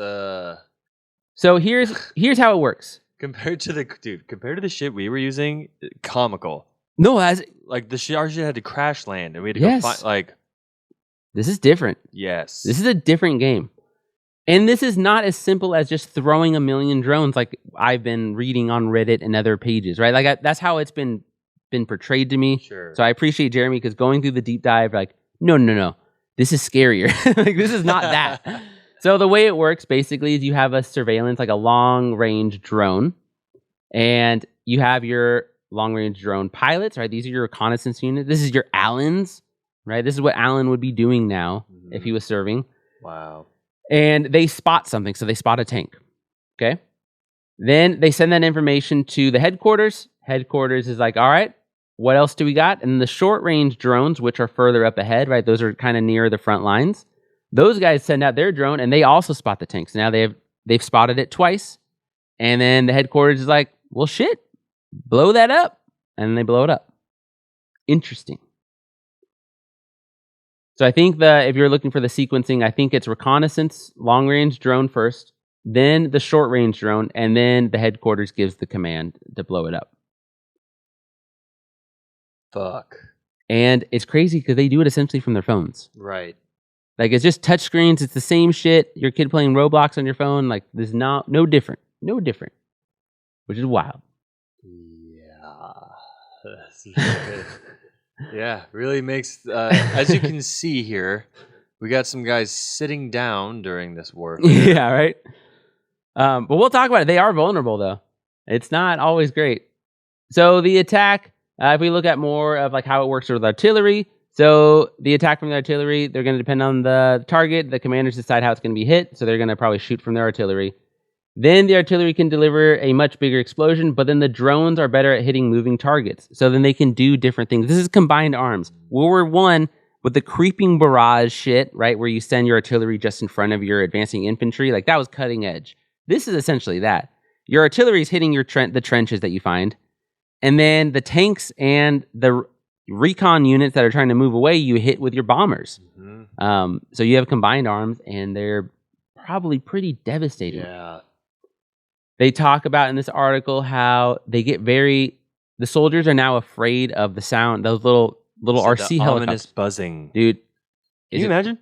So here's how it works. compared to the shit we were using, comical. No, as Like our shit had to crash land, and we had to Yes. go find. Like, this is different. yes, This is a different game. And this is not as simple as just throwing a million drones like I've been reading on Reddit and other pages, right? Like that's how it's been portrayed to me. sure. So I appreciate Jeremy because going through the deep dive, like, no. This is scarier. Like, this is not that. So the way it works basically is you have a surveillance, like a long range drone, and you have your long range drone pilots, right? These are your reconnaissance units. This is your Allens, right? This is what Allen would be doing now if he was serving. Wow. And they spot something. So they spot a tank. Okay. Then they send that information to the headquarters. Headquarters is like, all right, what else do we got? And the short range drones, which are further up ahead, right? Those are kind of near the front lines. Those guys send out their drone and they also spot the tanks. Now they've spotted it twice. And then the headquarters is like, well, shit, blow that up. And then they blow it up. Interesting. So I think if you're looking for the sequencing, I think it's reconnaissance, long range drone first, then the short range drone, and then the headquarters gives the command to blow it up. Fuck. And it's crazy because they do it essentially from their phones. Right. Like, it's just touch screens. It's the same shit. Your kid playing Roblox on your phone. Like, there's no different. No different. Which is wild. Yeah. Yeah, really makes, as you can see here, we got some guys sitting down during this warfare. Yeah, right? But we'll talk about it. They are vulnerable, though. It's not always great. So the attack, if we look at more of like how it works with artillery, so the attack from the artillery, they're going to depend on the target. The commanders decide how it's going to be hit, so they're going to probably shoot from their artillery. Then the artillery can deliver a much bigger explosion, but then the drones are better at hitting moving targets. So then they can do different things. This is combined arms. World War I, with the creeping barrage shit, right, where you send your artillery just in front of your advancing infantry, like that was cutting edge. This is essentially that. Your artillery is hitting the trenches that you find, and then the tanks and the recon units that are trying to move away, you hit with your bombers. Mm-hmm. So you have combined arms, and they're probably pretty devastating. Yeah. They talk about in this article how they get the soldiers are now afraid of the sound, those little So RC the helicopters. ominous buzzing. Dude, Can you imagine?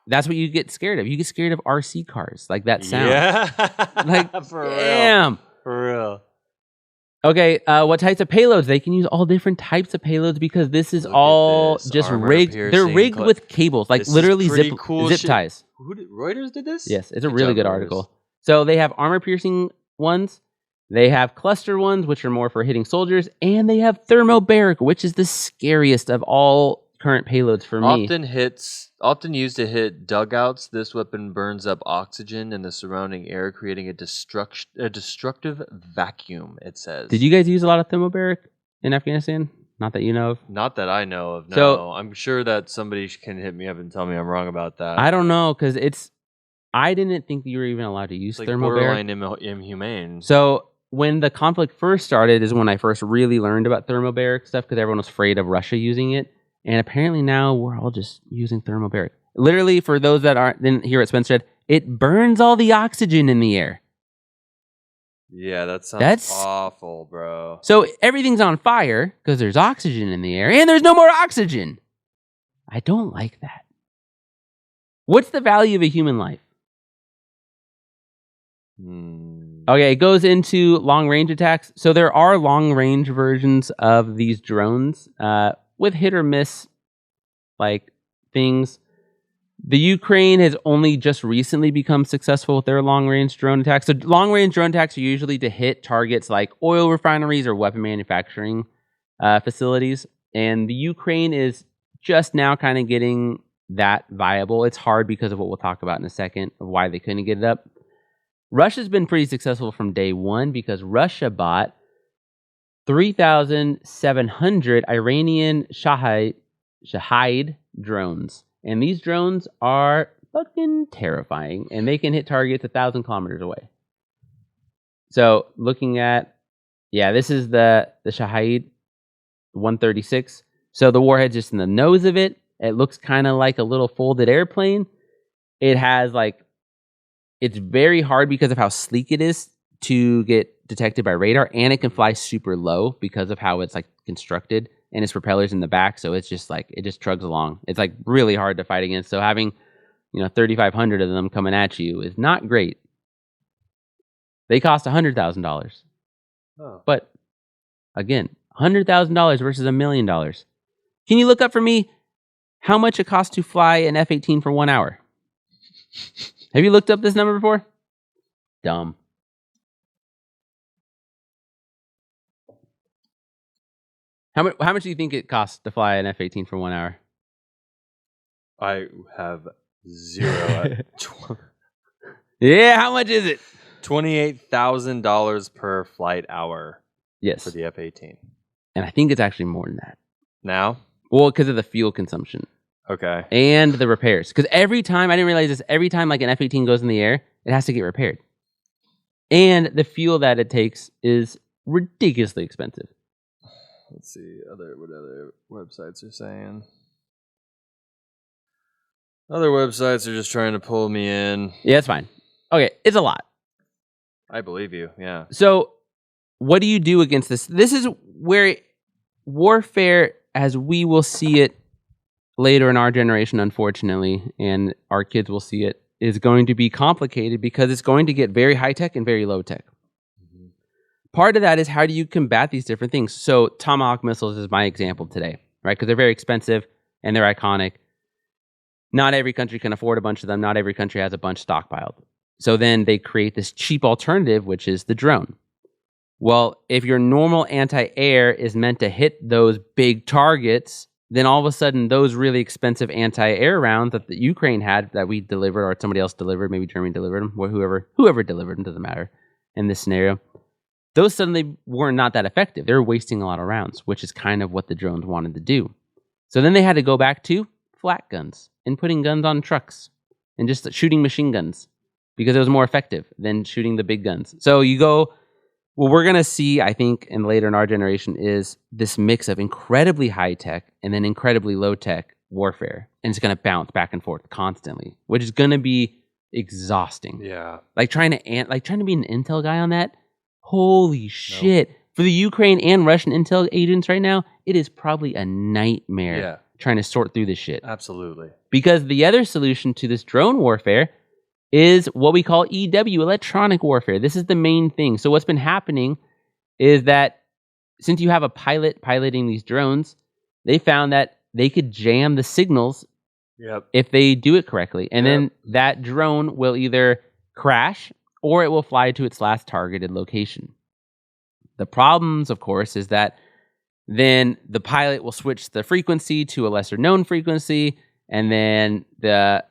That's what you get scared of. You get scared of RC cars, like that sound. Yeah. Like, for real. damn. For real. Okay, what types of payloads? They can use all different types of payloads because this is Look at all this. just Armor rigged. They're piercing rigged cl- with cables, like This is literally pretty zip cool zip shit. ties. Reuters did this? Yes, it's a Good really job, good Reuters. article. So they have armor piercing ones, they have cluster ones, which are more for hitting soldiers, and they have thermobaric, which is the scariest of all current payloads for me. Often used to hit dugouts, this weapon burns up oxygen in the surrounding air, creating a destructive vacuum, it says. Did you guys use a lot of thermobaric in Afghanistan? Not that you know of. Not that I know of, no. So- I'm sure that somebody can hit me up and tell me I'm wrong about that. I don't know, because I didn't think you were even allowed to use It's like thermobaric. borderline inhumane. So when the conflict first started is when I first really learned about thermobaric stuff, because everyone was afraid of Russia using it. And apparently now we're all just using thermobaric. Literally, for those that didn't hear what Spencer said, it burns all the oxygen in the air. Yeah, that sounds That's- awful, bro. So everything's on fire because there's oxygen in the air, and there's no more oxygen. I don't like that. What's the value of a human life? Okay, it goes into long-range attacks. So there are long-range versions of these drones with hit or miss like things. The Ukraine has only just recently become successful with their long-range drone attacks. So long-range drone attacks are usually to hit targets like oil refineries or weapon manufacturing facilities. And the Ukraine is just now kind of getting that viable. It's hard because of what we'll talk about in a second of why they couldn't get it up. Russia's been pretty successful from day one because Russia bought 3,700 Iranian Shahed drones. And these drones are fucking terrifying. And they can hit targets 1,000 kilometers away. So looking at, this is the Shahed 136. So the warhead's just in the nose of it. It looks kind of like a little folded airplane. It has it's very hard because of how sleek it is to get detected by radar, and it can fly super low because of how it's constructed, and its propellers in the back, so it's just it just trugs along. It's really hard to fight against. So having 3,500 of them coming at you is not great. They cost $100,000. Oh. But again, $100,000 versus $1 million. Can you look up for me how much it costs to fly an F-18 for 1 hour? Have you looked up this number before? Dumb. How much do you think it costs to fly an F-18 for 1 hour? I have zero. Yeah, how much is it? $28,000 per flight hour Yes. for the F-18. And I think it's actually more than that. Now? Well, because of the fuel consumption. Okay. And the repairs. Because every time, I didn't realize this, every time an F-18 goes in the air, it has to get repaired. And the fuel that it takes is ridiculously expensive. Let's see what other websites are saying. Other websites are just trying to pull me in. Yeah, it's fine. Okay, it's a lot. I believe you, yeah. So what do you do against this? This is where warfare, as we will see it later in our generation, unfortunately, and our kids will see it, is going to be complicated because it's going to get very high tech and very low tech. Mm-hmm. Part of that is how do you combat these different things? So Tomahawk missiles is my example today, right? Because they're very expensive and they're iconic. Not every country can afford a bunch of them. Not every country has a bunch stockpiled. So then they create this cheap alternative, which is the drone. Well, if your normal anti-air is meant to hit those big targets, then all of a sudden those really expensive anti-air rounds that the Ukraine had that we delivered or somebody else delivered, maybe Germany delivered them, or whoever delivered them, doesn't matter in this scenario, those suddenly were not that effective. They were wasting a lot of rounds, which is kind of what the drones wanted to do. So then they had to go back to flat guns and putting guns on trucks and just shooting machine guns because it was more effective than shooting the big guns. So you go, what we're going to see, I think, and later in our generation is this mix of incredibly high tech and then incredibly low tech warfare. And it's going to bounce back and forth constantly, which is going to be exhausting. Yeah. Trying to be an intel guy on that. Holy shit. Nope. For the Ukraine and Russian intel agents right now, it is probably a nightmare trying to sort through this shit. Absolutely. Because the other solution to this drone warfare is what we call EW, electronic warfare. This is the main thing. So what's been happening is that since you have a pilot piloting these drones, they found that they could jam the signals if they do it correctly. And then that drone will either crash or it will fly to its last targeted location. The problems, of course, is that Then the pilot will switch the frequency to a lesser known frequency, and then the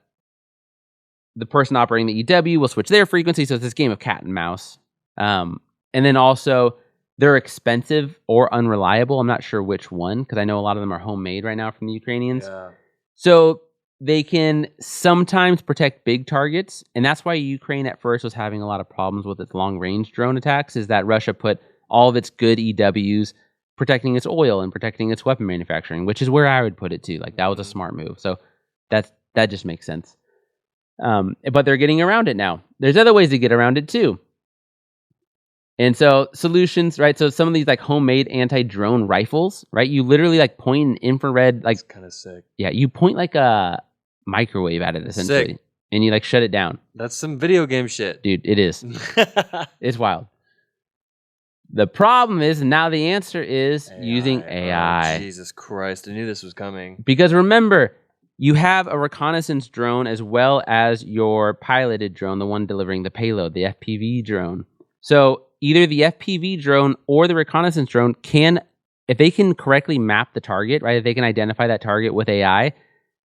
person operating the EW will switch their frequency. So it's this game of cat and mouse. And then also they're expensive or unreliable. I'm not sure which one, because I know a lot of them are homemade right now from the Ukrainians. Yeah. So they can sometimes protect big targets, and that's why Ukraine at first was having a lot of problems with its long-range drone attacks, is that Russia put all of its good EWs protecting its oil and protecting its weapon manufacturing, which is where I would put it too. Like, that was a smart move. So that just makes sense. But they're getting around it now. There's other ways to get around it too. And so solutions, right? So some of these like homemade anti-drone rifles, right? You literally like point an infrared, like, It's kind of sick. yeah, you point like a microwave at it essentially, Sick. and you like shut it down. That's some video game shit. Dude, it is. It's wild. The problem is now the answer is using AI. Oh, Jesus Christ, I knew this was coming. Because remember, you have a reconnaissance drone as well as your piloted drone, the one delivering the payload, the FPV drone. So either the FPV drone or the reconnaissance drone can, if they can correctly map the target, right? If they can identify that target with AI,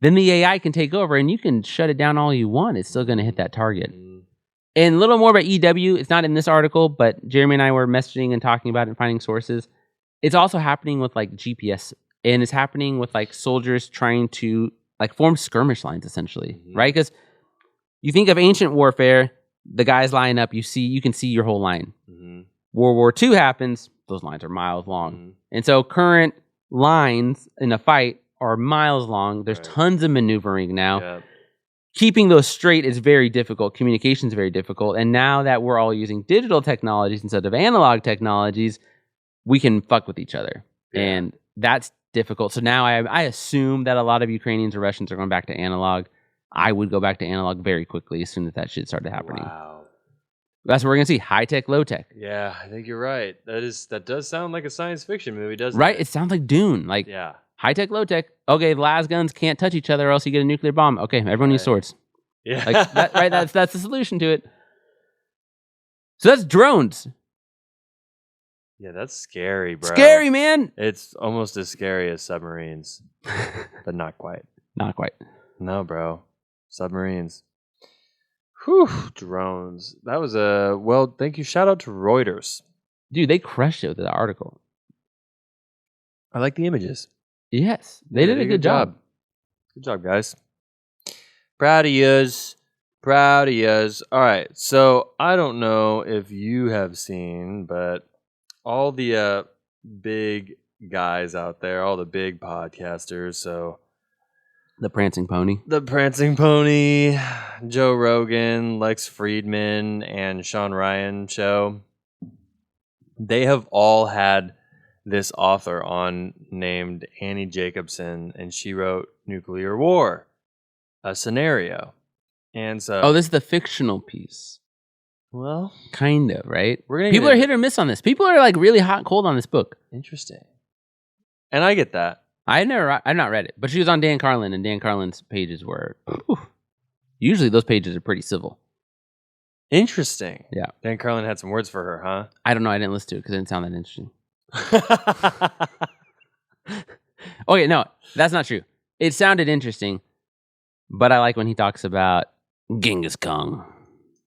then the AI can take over and you can shut it down all you want. It's still going to hit that target. And a little more about EW. It's not in this article, but Jeremy and I were messaging and talking about it and finding sources. It's also happening with like GPS, and it's happening with like soldiers trying to like form skirmish lines essentially, right? Because you think of ancient warfare, the guys line up, you can see your whole line. World War II happens, those lines are miles long. And so current lines in a fight are miles long. There's tons of maneuvering now. Yeah. Keeping those straight is very difficult. Communication is very difficult. And now that we're all using digital technologies instead of analog technologies, we can fuck with each other. Yeah. And that's difficult. So now I assume that a lot of Ukrainians or Russians are going back to analog. I would go back to analog very quickly as soon as that shit started happening. Wow. That's what we're going to see. High tech, low tech. Yeah, I think you're right. That does sound like a science fiction movie, doesn't Right? it? It sounds like Dune. Like, Yeah. high tech, low tech. Okay, the las guns can't touch each other or else you get a nuclear bomb. Okay, everyone needs Right. swords. Yeah. Like that, right? That's the solution to it. So that's drones. Yeah, that's scary, bro. Scary, man. It's almost as scary as submarines, but not quite. Not quite. No, bro. Submarines. Whew, drones. That was thank you. Shout out to Reuters. Dude, they crushed it with the article. I like the images. Yes, they did a good job. Good job, guys. Proud of yous. Proud of yous. All right. So I don't know if you have seen, but all the big guys out there, all the big podcasters. So The Prancing Pony. the Prancing Pony, Joe Rogan, Lex Friedman, and Sean Ryan show, they have all had this author on named Annie Jacobson, and she wrote Nuclear War, a scenario. And so, Oh, this is the fictional piece. well, Kind of, right? we're gonna People get are hit or miss on this. People are like really hot and cold on this book. interesting, and I get that. I've not read it, but she was on Dan Carlin, and Dan Carlin's pages were, usually those pages are pretty civil. Interesting. Yeah. Dan Carlin had some words for her, huh? I don't know. I didn't listen to it because it didn't sound that interesting. Okay, no, that's not true. It sounded interesting, but I like when he talks about Genghis Khan.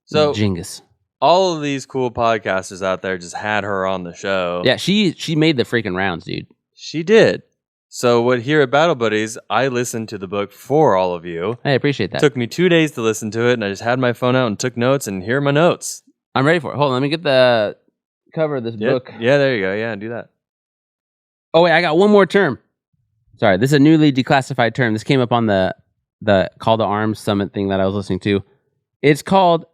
So Genghis. all of these cool podcasters out there just had her on the show. Yeah, she made the freaking rounds, dude. She did. So what here at Battle Buddies, I listened to the book for all of you. I appreciate that. Took me 2 days to listen to it, and I just had my phone out and took notes, and here are my notes. I'm ready for it. Hold on, let me get the cover of this book. Yeah, there you go. Yeah, do that. Oh wait, I got one more term. Sorry, this is a newly declassified term. This came up on the Call to Arms Summit thing that I was listening to. It's called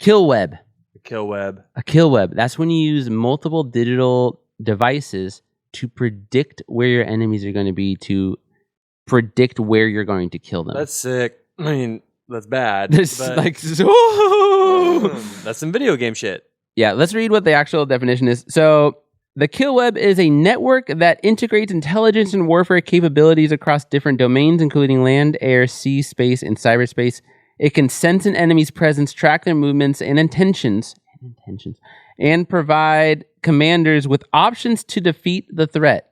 kill web. Kill web. A kill web. That's when you use multiple digital devices to predict where your enemies are going to be, to predict where you're going to kill them. That's sick. I mean, that's bad. This but like that's some video game shit. Yeah, let's read what the actual definition is. So, the kill web is a network that integrates intelligence and warfare capabilities across different domains, including land, air, sea, space, and cyberspace. It can sense an enemy's presence, track their movements and intentions, and provide commanders with options to defeat the threat.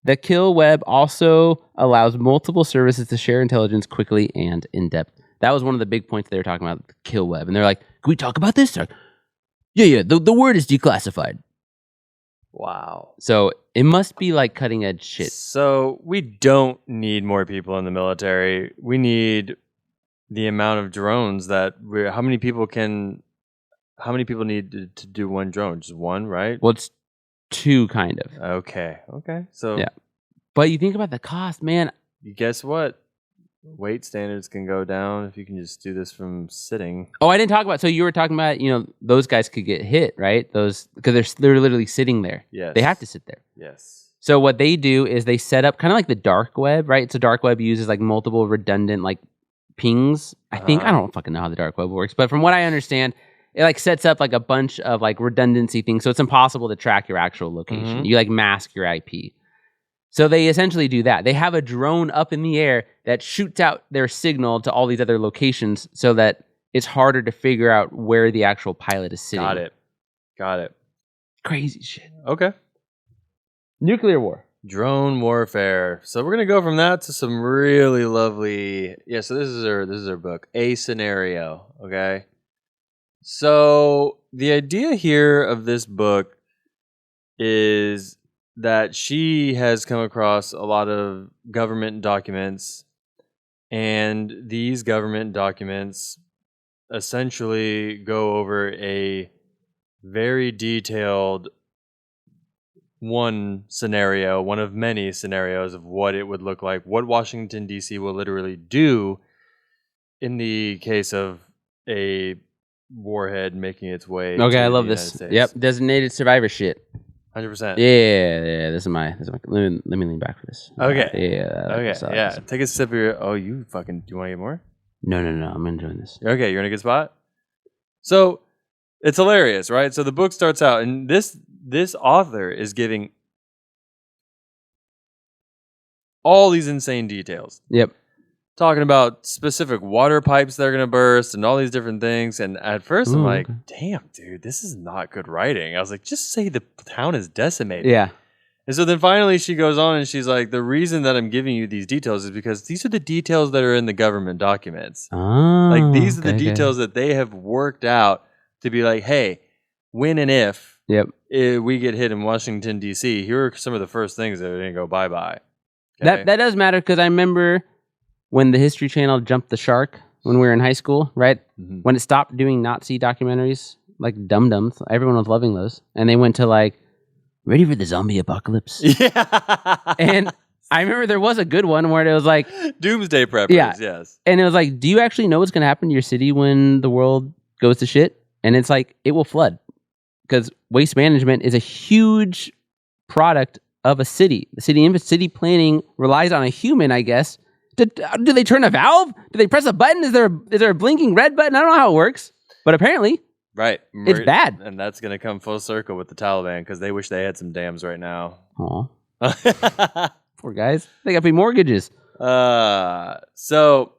The kill web also allows multiple services to share intelligence quickly and in depth. That was one of the big points they were talking about, the kill web. And they're like, can we talk about this? Yeah, the word is declassified. Wow. So it must be like cutting edge shit. So we don't need more people in the military. We need the amount of drones that how many people need to do one drone? Just one, right? Well, it's two kind of. Okay. So Yeah. But you think about the cost, man. guess what? Weight standards can go down if you can just do this from sitting. Oh, I didn't talk about. So you were talking about, those guys could get hit, right? Those because they're literally sitting there. Yes. They have to sit there. Yes. So what they do is they set up kind of like the dark web, right? So dark web uses like multiple redundant like pings. I think I don't fucking know how the dark web works, but from what I understand, it like sets up like a bunch of like redundancy things, so it's impossible to track your actual location. Mhm. You like mask your IP. So they essentially do that. They have a drone up in the air that shoots out their signal to all these other locations, so that it's harder to figure out where the actual pilot is sitting. Got it. Crazy shit. Okay. Nuclear war. Drone warfare. So we're gonna go from that to some really lovely. Yeah. So this is her book, A Scenario. Okay. So the idea here of this book is that she has come across a lot of government documents, and these government documents essentially go over a very detailed one of many scenarios of what it would look like, what Washington, D.C. will literally do in the case of a warhead making its way Okay, to I love the United this. States. Yep, designated survivor shit. 100%. Yeah. This is my. Let me lean back for this. Okay. Yeah. Okay, yeah. Take a sip of your... Oh, you fucking... Do you want to get more? No. I'm enjoying this. Okay, you're in a good spot? So, it's hilarious, right? So the book starts out, and this author is giving all these insane details. Yep. Talking about specific water pipes that are going to burst and all these different things. And at first, I'm Ooh, like, okay. damn, dude, this is not good writing. I was like, just say the town is decimated. Yeah. And so then finally she goes on and she's like, the reason that I'm giving you these details is because these are the details that are in the government documents. Oh. Like, these are the okay. details that they have worked out to be like, hey, when and if Yep. we get hit in Washington, D.C., here are some of the first things that are going to go bye-bye. That does matter, because I remember when the History Channel jumped the shark when we were in high school, right? Mhm. When it stopped doing Nazi documentaries, like Dum Dums, everyone was loving those. And they went to like, ready for the zombie apocalypse. Yeah. And I remember there was a good one where it was like, Doomsday preppers, Yeah. yes. and it was like, do you actually know what's going to happen to your city when the world goes to shit? And it's like, it will flood. Because waste management is a huge product of a city. The city planning relies on a human, I guess. Do they turn a valve? Do they press a button? Is there a blinking red button? I don't know how it works. But apparently, Right. it's bad. And that's going to come full circle with the Taliban because they wish they had some dams right now. Aw, poor guys. They got to pay mortgages. So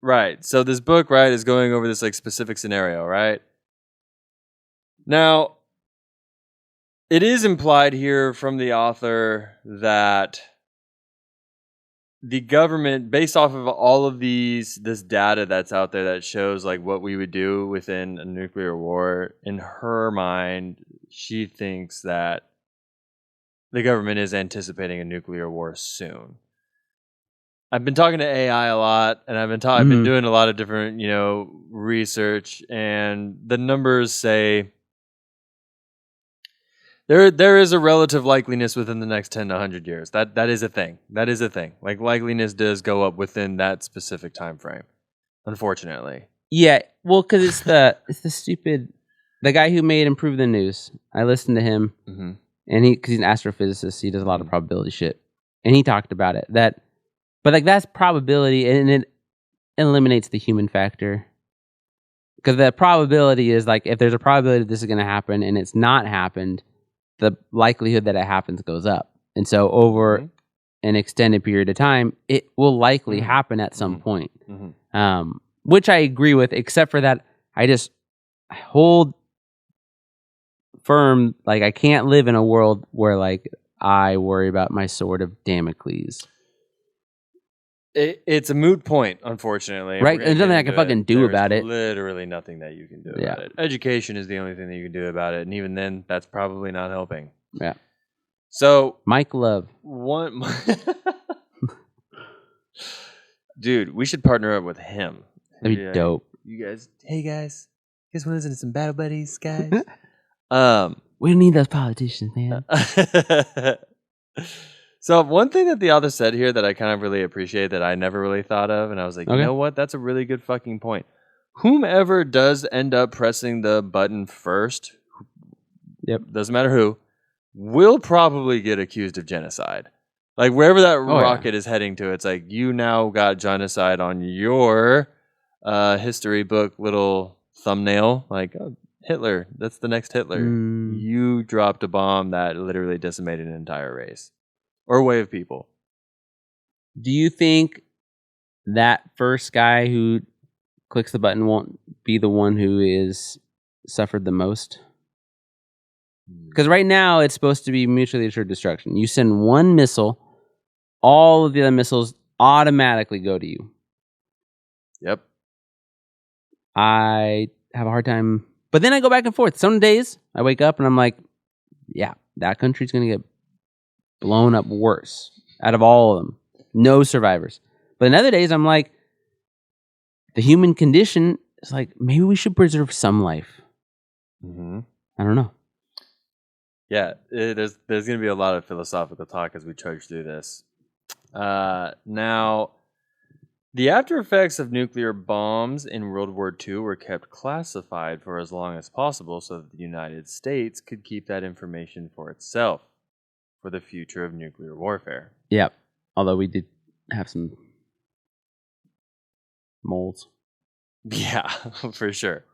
this book, right, is going over this like specific scenario, right? Now, it is implied here from the author that the government, based off of all of this data that's out there that shows like what we would do within a nuclear war, in her mind, she thinks that the government is anticipating a nuclear war soon. I've been talking to AI a lot, and I've been doing a lot of different, research, and the numbers say there is a relative likeliness within the next 10 to 100 years. That is a thing. That is a thing. Like, likeliness does go up within that specific time frame, unfortunately. Yeah, well, because it's the the guy who made Improve the News. I listened to him, Mm-hmm. and because he's an astrophysicist, he does a lot of probability shit, and he talked about it. But like that's probability, and it eliminates the human factor. Because the probability is like, if there's a probability that this is going to happen and it's not happened, the likelihood that it happens goes up. And so over an extended period of time, it will likely happen at some point. Which I agree with, except for that I hold affirm, like, I can't live in a world where, like, I worry about my sword of Damocles. It's a moot point, unfortunately. Right, We're gonna there's nothing get I can into fucking it. do There's about it. Literally nothing that you can do Yeah. about it. Education is the only thing that you can do about it, and even then, that's probably not helping. Yeah. So, Mike Love. one, dude, we should partner up with him. That'd be Yeah. dope. You guys, hey guys, you guys want to listen to some Battle Buddies, guys? We don't need those politicians, man. So one thing that the author said here that I kind of really appreciate that I never really thought of, and I was like, you Okay. know what? That's a really good fucking point. Whomever does end up pressing the button first, Yep. doesn't matter who, will probably get accused of genocide. Like wherever that yeah. rocket is heading to, it's like you now got genocide on your history book little thumbnail. Like oh, Hitler, that's the next Hitler. Mm. You dropped a bomb that literally decimated an entire race or way of people. Do you think that first guy who clicks the button won't be the one who is suffered the most? Because right now it's supposed to be mutually assured destruction. You send one missile, all of the other missiles automatically go to you. Yep. I have a hard time, but then I go back and forth. Some days I wake up and I'm like, yeah, that country's going to get blown up worse out of all of them. No survivors. But in other days I'm like, the human condition is like, maybe we should preserve some life. Mm-hmm. I don't know. Yeah, there's going to be a lot of philosophical talk as we trudge through this. Now, the after effects of nuclear bombs in World War II were kept classified for as long as possible so that the United States could keep that information for itself for the future of nuclear warfare. Yeah. Although we did have some moles. Yeah, for sure.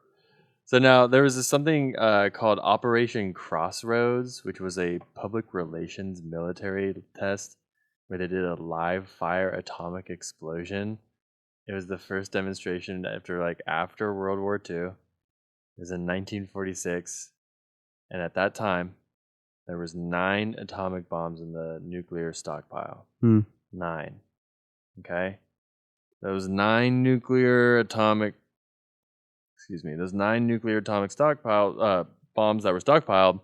So now there was something called Operation Crossroads, which was a public relations military test where they did a live fire atomic explosion. It was the first demonstration after World War II. It was in 1946, and at that time, there was 9 atomic bombs in the nuclear stockpile. 9. Okay, those 9 nuclear atomic stockpile bombs that were stockpiled,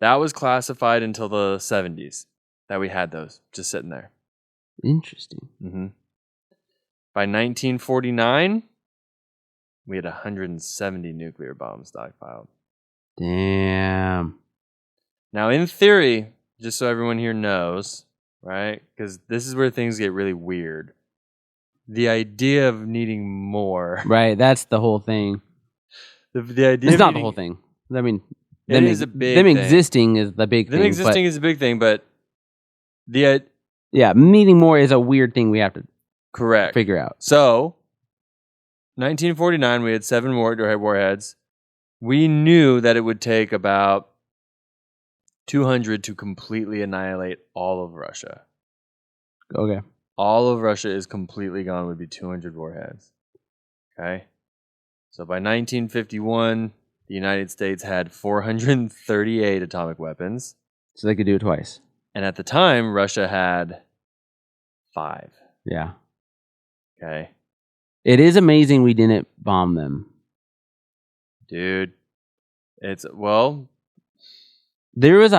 that was classified until the 70s that we had those just sitting there. Interesting. Mm-hmm. By 1949, we had 170 nuclear bombs stockpiled. Damn. Now, in theory, just so everyone here knows, right? Because this is where things get really weird. The idea of needing more. Right, that's the whole thing. The idea It's of not the needing- whole thing. I mean, It them, is a big them thing. existing is the big Them thing. existing is a big thing, but Yeah, needing more is a weird thing we have to correct. figure out. So, 1949, we had 7 warheads. We knew that it would take about 200 to completely annihilate all of Russia. Okay. All of Russia is completely gone would be 200 warheads. Okay? So by 1951, the United States had 438 atomic weapons. So they could do it twice. And at the time, Russia had 5. Yeah. Okay? It is amazing we didn't bomb them. Dude, it's, well, There is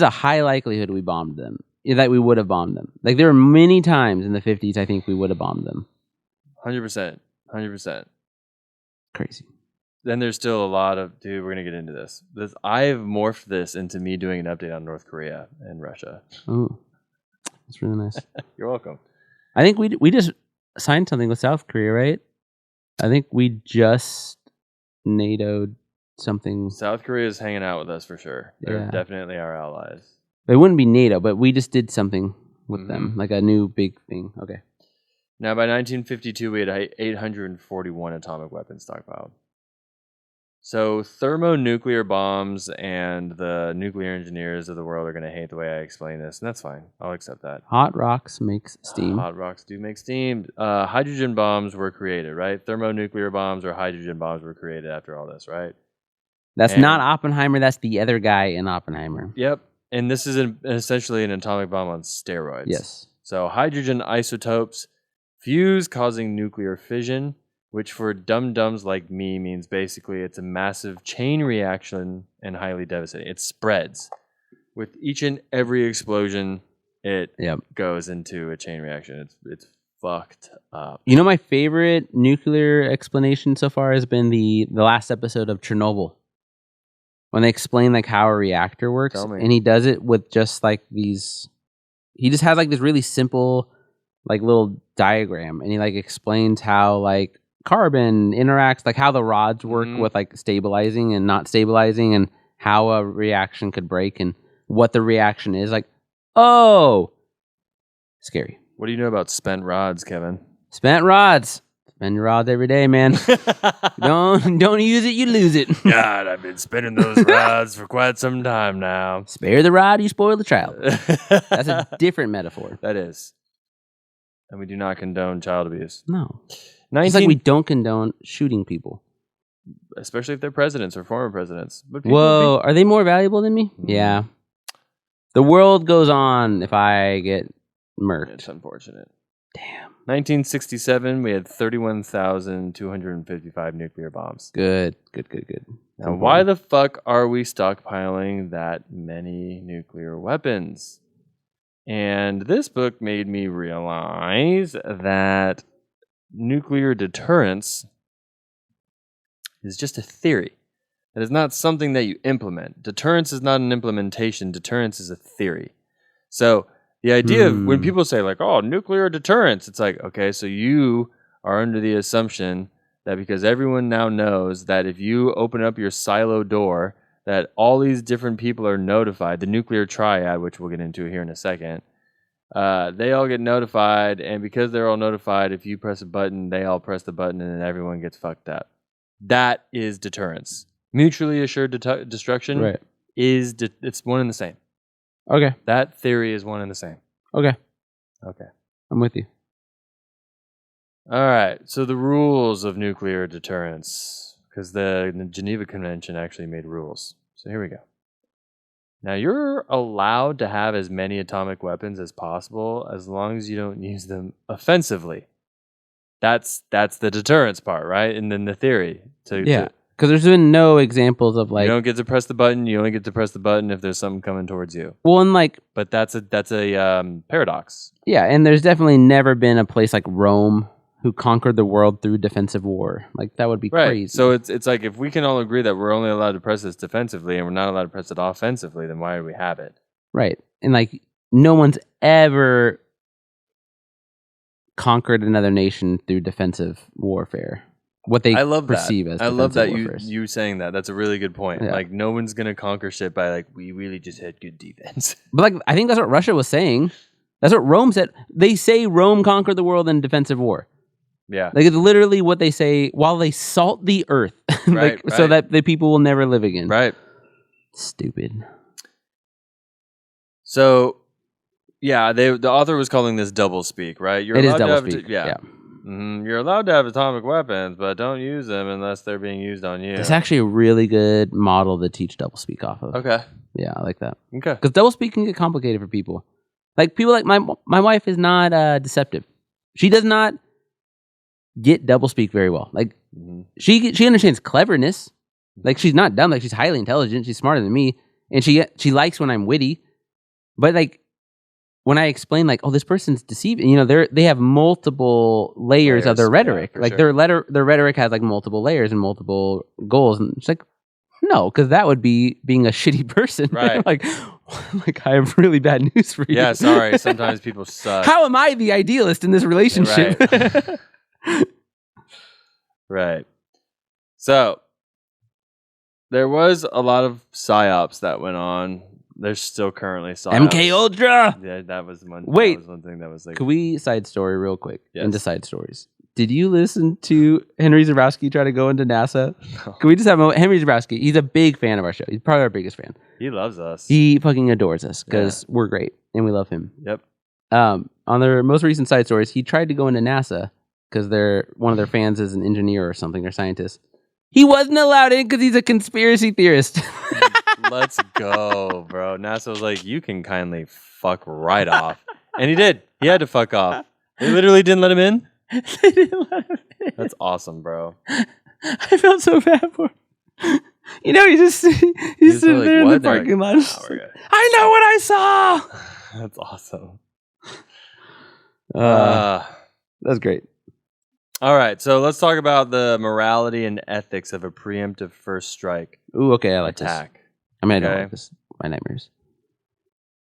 a high likelihood we bombed them. That we would have bombed them. Like there were many times in the 50s I think we would have bombed them. 100%. 100%. Crazy. Then there's still a lot of, dude, we're going to get into this. I've morphed this into me doing an update on North Korea and Russia. Oh. That's really nice. You're welcome. I think we just signed something with South Korea, right? I think we just NATO'd something. South Korea is hanging out with us for sure. They're Yeah. definitely our allies. It wouldn't be NATO, but we just did something with them, Mhm. like a new big thing. Okay. Now, by 1952, we had 841 atomic weapons stockpiled. So, thermonuclear bombs and the nuclear engineers of the world are going to hate the way I explain this, and that's fine. I'll accept that. Hot rocks makes steam. Hot rocks do make steam. Hydrogen bombs were created, right? Thermonuclear bombs or hydrogen bombs were created after all this, right? That's And- not Oppenheimer. That's the other guy in Oppenheimer. Yep. And this is essentially an atomic bomb on steroids. Yes. So hydrogen isotopes fuse, causing nuclear fission, which for dum-dums like me means basically it's a massive chain reaction and highly devastating. It spreads. With each and every explosion, it Yep. goes into a chain reaction. It's fucked up. You know, my favorite nuclear explanation so far has been the last episode of Chernobyl, when they explain like how a reactor works, Tell me. and he does it with just like these. He just has like this really simple, like little diagram, and he like explains how like carbon interacts, like how the rods work Mhm. with like stabilizing and not stabilizing, and how a reaction could break, and what the reaction is. Like, oh, scary. What do you know about spent rods, Kevin? Spent rods. Spend your rods every day, man. Don't use it, you lose it. God, I've been spinning those rods for quite some time now. Spare the rod, you spoil the child. That's a different metaphor. That is. And we do not condone child abuse. No. 19, It's like we don't condone shooting people. especially if they're presidents or former presidents. But people- Whoa, are they more valuable than me? Mm. Yeah. The world goes on if I get murked. It's unfortunate. Damn. 1967, we had 31,255 nuclear bombs. Good. Now, why the fuck are we stockpiling that many nuclear weapons? And this book made me realize that nuclear deterrence is just a theory. It is not something that you implement. Deterrence is not an implementation. Deterrence is a theory. So the idea of when people say like, oh, nuclear deterrence, it's like, okay, so you are under the assumption that because everyone now knows that if you open up your silo door, that all these different people are notified, the nuclear triad, which we'll get into here in a second, they all get notified, and because they're all notified, if you press a button, they all press the button, and then everyone gets fucked up. That is deterrence. Mutually assured destruction Right. is it's one and the same. Okay. That theory is one and the same. Okay. Okay. I'm with you. All right. So the rules of nuclear deterrence, because the Geneva Convention actually made rules. So here we go. Now you're allowed to have as many atomic weapons as possible as long as you don't use them offensively. That's the deterrence part, right? And then the theory. Yeah. Because there's been no examples of You like, don't get to press the button. You only get to press the button if there's something coming towards you. well, and like, But that's a paradox. yeah, and there's definitely never been a place like Rome who conquered the world through defensive war. Like that would be Right. crazy. So it's like if we can all agree that we're only allowed to press this defensively and we're not allowed to press it offensively, then why do we have it? right, and like no one's ever conquered another nation through defensive warfare. What they I love perceive that. as I love that defensive you warfare. you saying that. That's a really good point. Yeah. Like no one's gonna conquer shit by like we really just had good defense. But like I think that's what Russia was saying. That's what Rome said. They say Rome conquered the world in defensive war. Yeah. Like it's literally what they say while they salt the earth, Right, so right. that the people will never live again. Right. Stupid. So yeah, the author was calling this double speak, right? You're It is allowed to double have speak. yeah. Yeah. You're allowed to have atomic weapons, but don't use them unless they're being used on you. It's actually a really good model to teach double speak off of. Okay. Yeah, I like that. Okay. Because double speak can get complicated for people. Like people like my wife is not deceptive. She does not get double speak very well. Like Mhm. she understands cleverness. Like she's not dumb. Like she's highly intelligent. She's smarter than me, and she likes when I'm witty. But like when I explain, like, oh, this person's deceiving. You know, they have multiple layers of their Layers, yeah, rhetoric. for Like sure. their rhetoric has like multiple layers and multiple goals. And it's like, no, because that would be being a shitty person. Right. like I have really bad news for you. Yeah, sorry. Sometimes people suck. How am I the idealist in this relationship? Right. So there was a lot of psyops that went on. There's still currently psyops. MK Ultra. Yeah, that was one. Wait. that was one thing that was like. Could we side story real quick Yes. into side stories? Did you listen to Henry Zabrowski try to go into NASA? No. Can we just have a moment? Henry Zabrowski? He's a big fan of our show. He's probably our biggest fan. He loves us. He fucking adores us because we're great and we love him. Yep. On their most recent side stories, he tried to go into NASA because one of their fans is an engineer or something or scientist. He wasn't allowed in because he's a conspiracy theorist. Let's go, bro. NASA was like, you can kindly fuck right off. And he did. He had to fuck off. They literally didn't let him in? They didn't let him in. That's awesome, bro. I felt so bad for him. You know, he's sitting like, there in "What?" the They're parking like, lot. just "Oh, we're like, good." I know what I saw. That's awesome. That's great. All right, so let's talk about the morality and ethics of a preemptive first strike Ooh, okay, I like attack. this. I mean, I don't Okay. like this. My nightmares.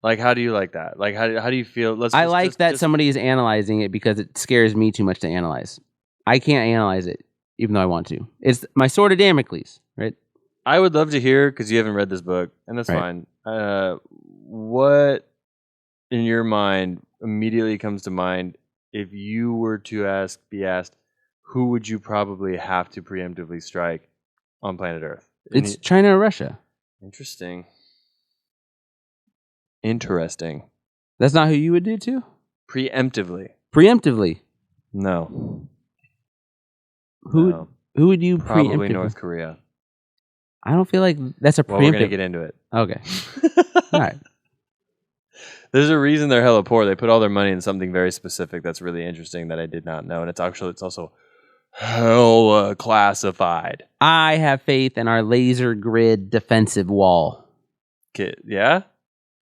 Like, how do you like that? Like, how do you feel? I like that somebody is analyzing it because it scares me too much to analyze. I can't analyze it, even though I want to. It's my sword of Damocles, right? I would love to hear, because you haven't read this book, and that's Right. fine. What in your mind immediately comes to mind if you were to be asked, who would you probably have to preemptively strike on planet Earth? It's China or Russia. Interesting. Interesting. That's not who you would do too? Preemptively. Preemptively. No. Who No. who would you Probably preemptively? North Korea. I don't feel like that's a Well, we're gonna preemptive. get into it. Okay. All right. There's a reason they're hella poor. They put all their money in something very specific that's really interesting that I did not know, and it's also hella classified. I have faith in our laser grid defensive wall. Yeah,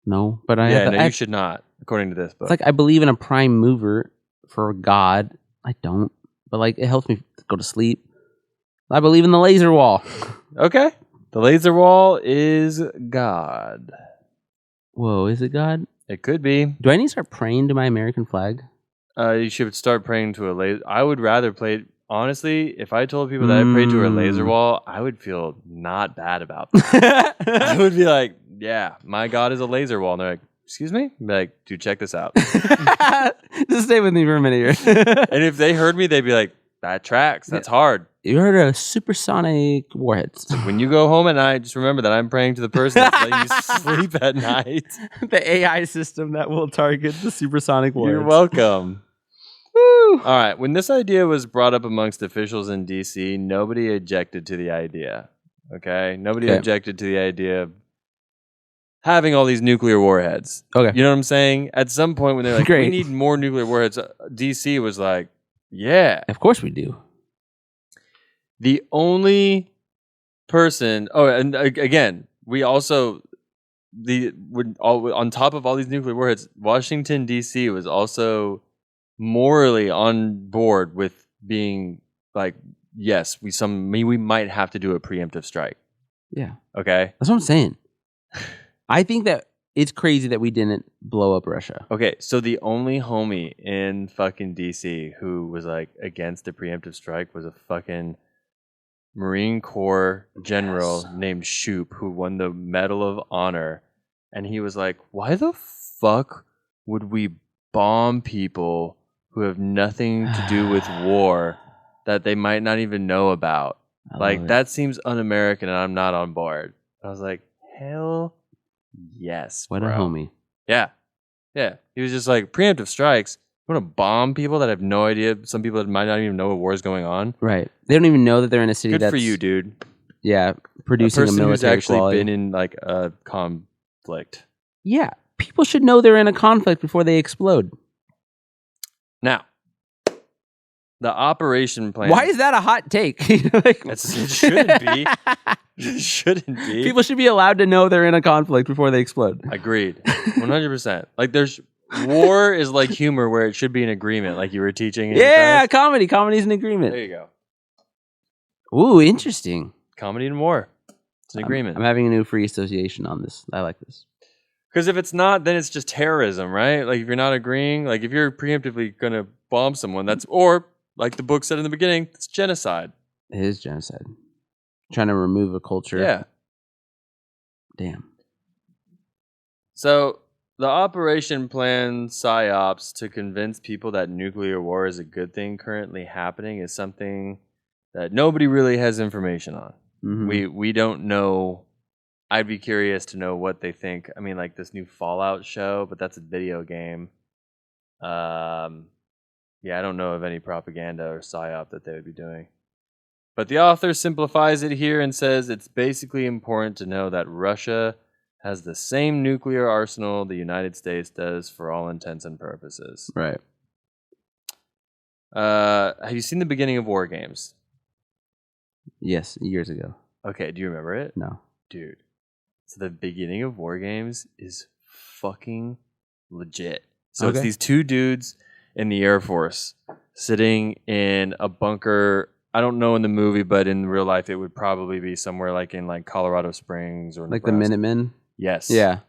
No, but I yeah. have No, I- you should not, according to this book. It's like I believe in a prime mover for God. I don't, but like it helps me go to sleep. I believe in the laser wall. Okay, the laser wall is God. Whoa, is it God? It could be. Do I need to start praying to my American flag? You should start praying to a laser. I would rather play. Honestly, if I told people that I prayed to a laser wall, I would feel not bad about that. I would be like, yeah, my God is a laser wall. And they're like, excuse me? I'd be like, dude, check this out. Just stay with me for a minute here. And if they heard me, they'd be like, that tracks. That's hard. You heard of supersonic warheads? When you go home at night, just remember that I'm praying to the person that's letting you sleep at night. The AI system that will target the supersonic warheads. You're welcome. Woo. All right. When this idea was brought up amongst officials in DC, nobody objected to the idea. Okay? Nobody Okay. objected to the idea of having all these nuclear warheads. Okay. You know what I'm saying? At some point when they're like, we Great. need more nuclear warheads, DC was like, yeah. Of course we do. The only person. Oh, and again, we also on top of all these nuclear warheads, Washington D.C. was also morally on board with being like, yes, we might have to do a preemptive strike. Yeah. Okay. That's what I'm saying. I think that it's crazy that we didn't blow up Russia. Okay. So the only homie in fucking D.C. who was like against the preemptive strike was a fucking Marine Corps general named Shoup, who won the Medal of Honor. And he was like, why the fuck would we bomb people who have nothing to do with war that they might not even know about? I Like, love it. that seems un-American and I'm not on board. I was like, hell yes, What bro. a homie. Yeah. Yeah. He was just like, preemptive strikes? You want to bomb people that have no idea? Some people that might not even know what war is going on? Right. They don't even know that they're in a city Good that's for you, dude. Yeah, producing A a, person who's military actually quality. been in like a conflict. Yeah, people should know they're in a conflict before they explode. Now, the operation plan. Why is that a hot take? It shouldn't be. It shouldn't be. People should be allowed to know they're in a conflict before they explode. Agreed. 100%. Like war is like humor where it should be an agreement, like you were teaching. In Yeah, class. comedy. Comedy's an agreement. There you go. Ooh, interesting. Comedy and war. It's an agreement. I'm having a new free association on this. I like this. Because if it's not, then it's just terrorism, right? Like if you're not agreeing, like if you're preemptively going to bomb someone, or like the book said in the beginning, it's genocide. It is genocide. Trying to remove a culture. Yeah. Damn. So the operation plan psyops to convince people that nuclear war is a good thing currently happening is something that nobody really has information on. Mhm. We don't know. I'd be curious to know what they think. I mean, like this new Fallout show, but that's a video game. Yeah, I don't know of any propaganda or psyop that they would be doing. But the author simplifies it here and says it's basically important to know that Russia has the same nuclear arsenal the United States does for all intents and purposes. Right. Have you seen the beginning of War Games? Yes, years ago. Okay, do you remember it? No. Dude. So the beginning of War Games is fucking legit. So it's Okay. these two dudes in the Air Force sitting in a bunker. I don't know in the movie, but in real life it would probably be somewhere like in like Colorado Springs or Like the Nebraska. Minutemen? Yes. Yeah.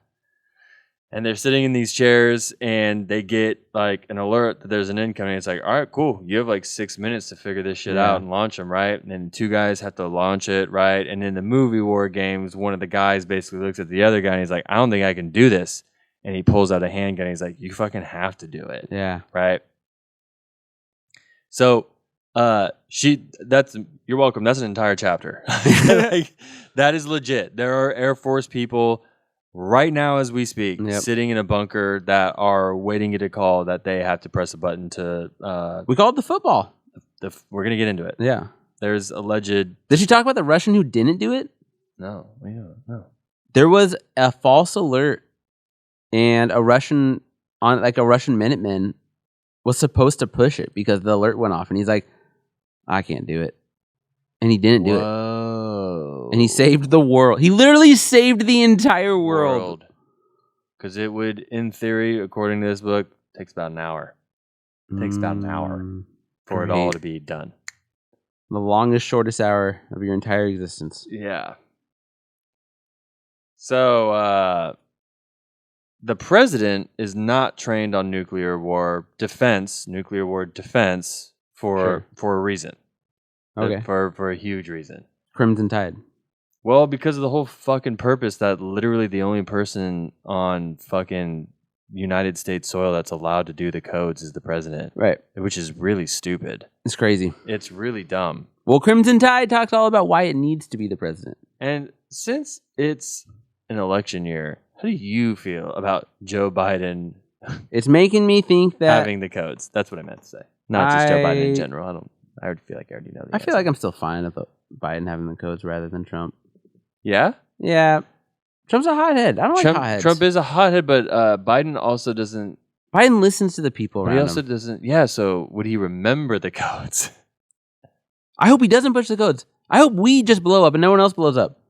And they're sitting in these chairs and they get like an alert that there's an incoming. It's like, all right, cool. You have like 6 minutes to figure this shit Yeah. out and launch them, right? And then two guys have to launch it, right? And in the movie War Games, one of the guys basically looks at the other guy and he's like, I don't think I can do this. And he pulls out a handgun. He's like, you fucking have to do it, Yeah. right? So you're welcome. That's an entire chapter. Like, that is legit. There are Air Force people right now as we speak, Yep. sitting in a bunker that are waiting to get a call that they have to press a button to. We called the football. We're gonna get into it. Yeah. There's alleged. Did she talk about the Russian who didn't do it? No, no. There was a false alert, and a Russian Minuteman was supposed to push it because the alert went off, and he's like, "I can't do it," and he didn't do it, Whoa. and he saved the world. He literally saved the entire world. Because it would, in theory, according to this book, takes about an hour Takes about an hour for it all great. to be done. The longest, shortest hour of your entire existence. Yeah. So, the president is not trained on nuclear war defense for a reason. Okay. For a huge reason. Crimson Tide. Well, because of the whole fucking purpose that literally the only person on fucking United States soil that's allowed to do the codes is the president, Right. which is really stupid. It's crazy. It's really dumb. Well, Crimson Tide talks all about why it needs to be the president. And since it's an election year, how do you feel about Joe Biden It's making me think that having the codes? That's what I meant to say. Not just Joe Biden in I- general. I already feel like I already know the I feel answer. like I'm still fine with Biden having the codes rather than Trump. Yeah? Yeah. Trump's a hothead. I don't like hotheads. Trump is a hothead, but Biden also doesn't. Biden listens to the people He around also him. doesn't. Yeah, so would he remember the codes? I hope he doesn't push the codes. I hope we just blow up and no one else blows up.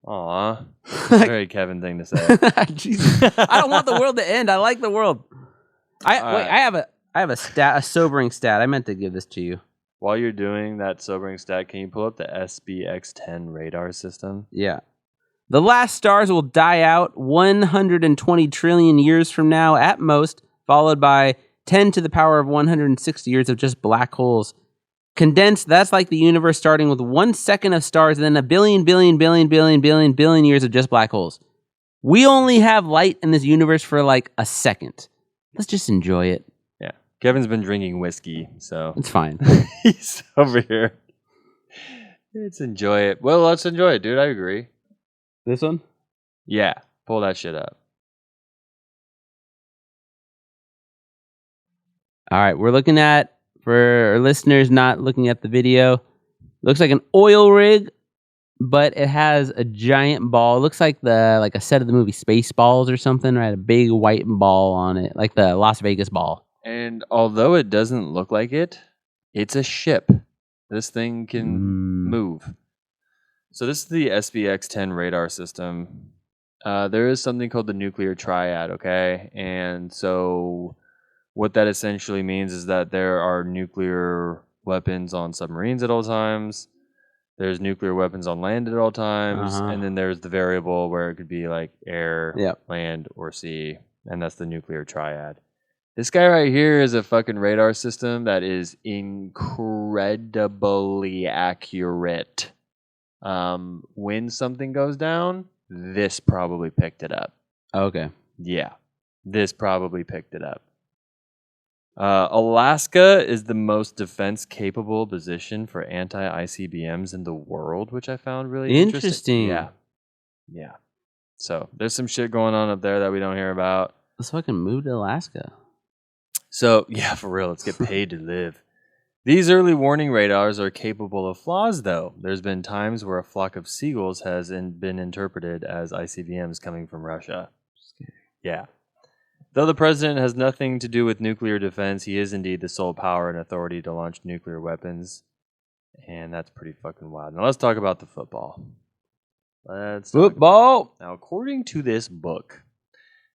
Aw. That's a very Kevin thing to say. Jesus. I don't want the world to end. I like the world. All right. I have a sobering stat. I meant to give this to you. While you're doing that sobering stat, can you pull up the SBX-10 radar system? Yeah. The last stars will die out 120 trillion years from now at most, followed by 10 to the power of 160 years of just black holes. Condensed, that's like the universe starting with 1 second of stars and then a billion years of just black holes. We only have light in this universe for like a second. Let's just enjoy it. Yeah. Kevin's been drinking whiskey, so It's fine. he's over here. Let's enjoy it. Well, let's enjoy it, dude. I agree. This one? Yeah. Pull that shit up. All right, we're looking at, for our listeners not looking at the video, looks like an oil rig, but it has a giant ball. It looks like a set of the movie Spaceballs or something, right? A big white ball on it, like the Las Vegas ball. And although it doesn't look like it, it's a ship. This thing can move. So this is the SBX-10 radar system. There is something called the nuclear triad, okay? And so what that essentially means is that there are nuclear weapons on submarines at all times. There's nuclear weapons on land at all times. Uh-huh. And then there's the variable where it could be like air, Yep. land, or sea. And that's the nuclear triad. This guy right here is a fucking radar system that is incredibly accurate. When something goes down, this probably picked it up. Okay. Yeah, this probably picked it up. Alaska is the most defense-capable position for anti-ICBMs in the world, which I found really Interesting. Yeah. So there's some shit going on up there that we don't hear about. Let's fucking move to Alaska. So, yeah, for real, let's get paid to live. These early warning radars are capable of flaws, though. There's been times where a flock of seagulls has been interpreted as ICBMs coming from Russia. Yeah. Though the president has nothing to do with nuclear defense, he is indeed the sole power and authority to launch nuclear weapons. And that's pretty fucking wild. Now let's talk about the football. Football. Now, according to this book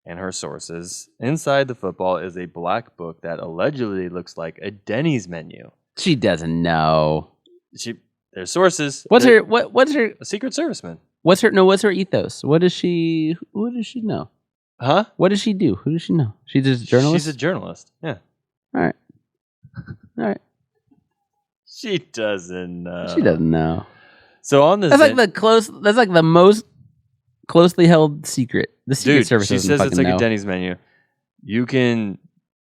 and her sources, inside the football is a black book that allegedly looks like a Denny's menu. She doesn't know. Their sources. What's her A Secret Serviceman. what's her ethos? What does she know? Huh? What does she do? Who does she know? She's just a journalist? She's a journalist. Yeah. All right. She doesn't know. She doesn't know. So on this, That's like the most closely held secret. The Secret Service she doesn't says it's fucking like know. a Denny's menu. You can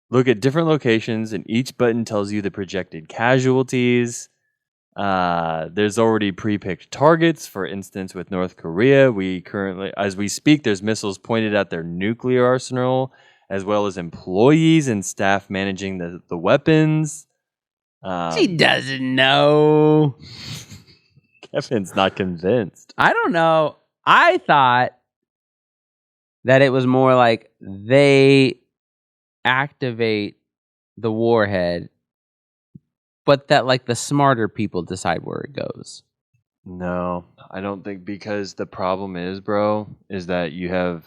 look at different locations, and each button tells you the projected casualties. There's already pre-picked targets. For instance, with North Korea, as we speak, there's missiles pointed at their nuclear arsenal, as well as employees and staff managing the weapons. She doesn't know. Kevin's not convinced. I don't know. I thought that it was more like they activate the warhead, but that like the smarter people decide where it goes. No, I don't think, because the problem is, bro, is that you have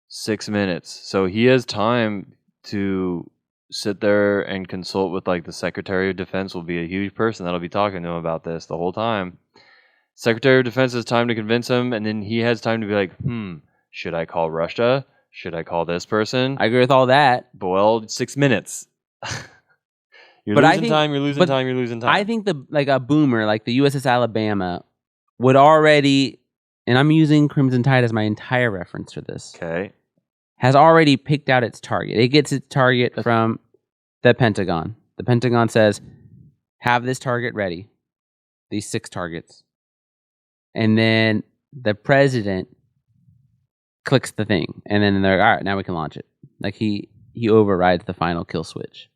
6 minutes. So he has time to sit there and consult with, like, the Secretary of Defense will be a huge person that'll be talking to him about this the whole time. Secretary of Defense has time to convince him, and then he has time to be like, should I call Russia? Should I call this person? I agree with all that. But, well, 6 minutes. You're But I losing think- time, you're losing but time, you're losing time. I think a boomer like the USS Alabama would already, and I'm using Crimson Tide as my entire reference for this, Okay. has already picked out its target. It gets its target from the Pentagon. The Pentagon says, have this target ready. These 6 targets. And then the president clicks the thing. And then they're like, all right, now we can launch it. Like he overrides the final kill switch.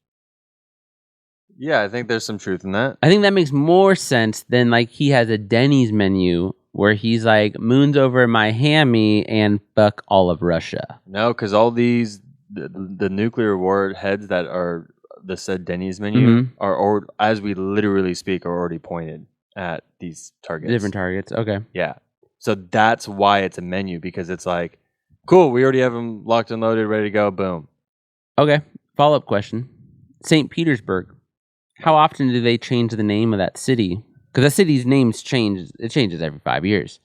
Yeah, I think there's some truth in that. I think that makes more sense than like he has a Denny's menu where he's like, moon's over my hammy and fuck all of Russia. No, because all these the nuclear warheads that are the said Denny's menu Mhm. are, or as we literally speak, are already pointed at these targets. Different targets. Okay. Yeah. So that's why it's a menu, because it's like, cool, we already have them locked and loaded, ready to go. Boom. Okay. Follow-up question. St. Petersburg. How often do they change the name of that city? Because that city's names change. It changes every 5 years.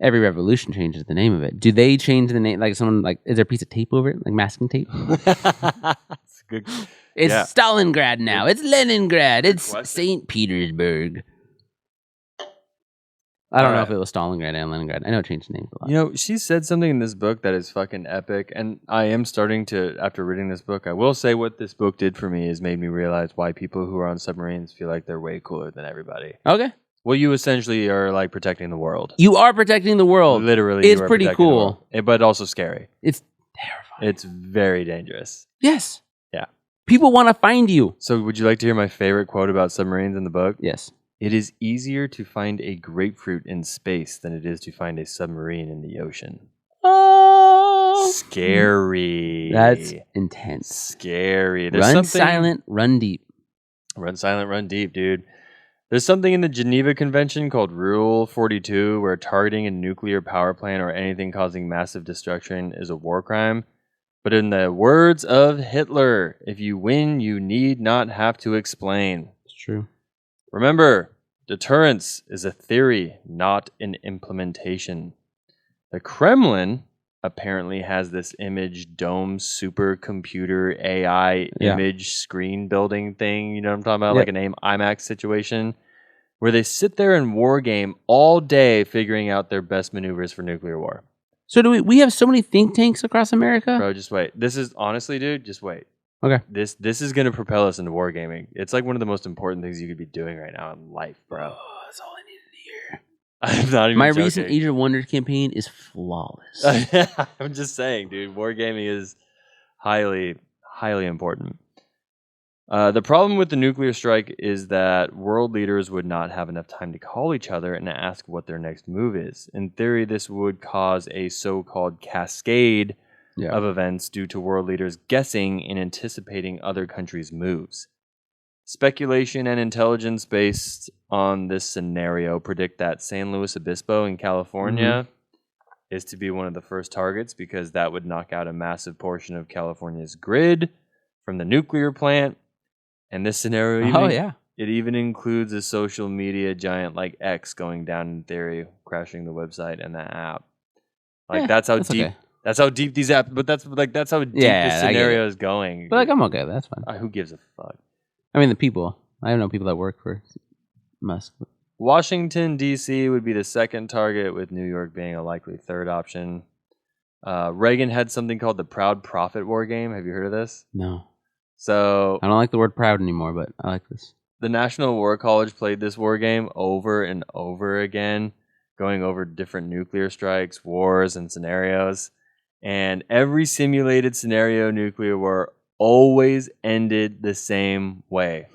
Every revolution changes the name of it. Do they change the name? Like someone like, is there a piece of tape over it? Like masking tape? It's good. It's Yeah. Stalingrad now. It's Leningrad. It's question. St. Petersburg. I don't know Alright. if it was Stalingrad and Leningrad. I know it changed names a lot. You know, she said something in this book that is fucking epic, and I am starting to, after reading this book, I will say what this book did for me is made me realize why people who are on submarines feel like they're way cooler than everybody. Okay. Well, you essentially are like protecting the world. You are protecting the world. Literally, it's you are pretty protecting the cool. world. But also scary. It's terrifying. It's very dangerous. Yes. Yeah. People want to find you. So, would you like to hear my favorite quote about submarines in the book? Yes. It is easier to find a grapefruit in space than it is to find a submarine in the ocean. Oh. Scary. That's intense. Scary. There's Run something- silent, run deep. Run silent, run deep, dude. There's something in the Geneva Convention called Rule 42 where targeting a nuclear power plant or anything causing massive destruction is a war crime. But in the words of Hitler, if you win, you need not have to explain. It's true. Remember, deterrence is a theory, not an implementation. The Kremlin apparently has this image dome supercomputer AI Yeah. image screen building thing. You know what I'm talking about? Yep. Like an IMAX situation where they sit there and war game all day figuring out their best maneuvers for nuclear war. So do we have so many think tanks across America? Bro, just wait. This is honestly, dude, just wait. Okay. This is going to propel us into wargaming. It's like one of the most important things you could be doing right now in life, bro. Oh, that's all I needed to hear. I'm not even My joking. recent Age of Wonders campaign is flawless. I'm just saying, dude. Wargaming is highly, highly important. The problem with the nuclear strike is that world leaders would not have enough time to call each other and ask what their next move is. In theory, this would cause a so-called cascade of events due to world leaders guessing and anticipating other countries' moves. Speculation and intelligence based on this scenario predict that San Luis Obispo in California is to be one of the first targets because that would knock out a massive portion of California's grid from the nuclear plant. And this scenario, it even includes a social media giant like X going down in theory, crashing the website and the app. Like that's how deep. Okay. That's how deep these apps. But that's how deep this scenario is going. But like, I'm okay. That's fine. Who gives a fuck? I mean, the people. I know people that work for Musk. Washington D.C. would be the second target, with New York being a likely third option. Reagan had something called the Proud Prophet War Game. Have you heard of this? No. So I don't like the word proud anymore, but I like this. The National War College played this war game over and over again, going over different nuclear strikes, wars, and scenarios. And every simulated scenario nuclear war always ended the same way.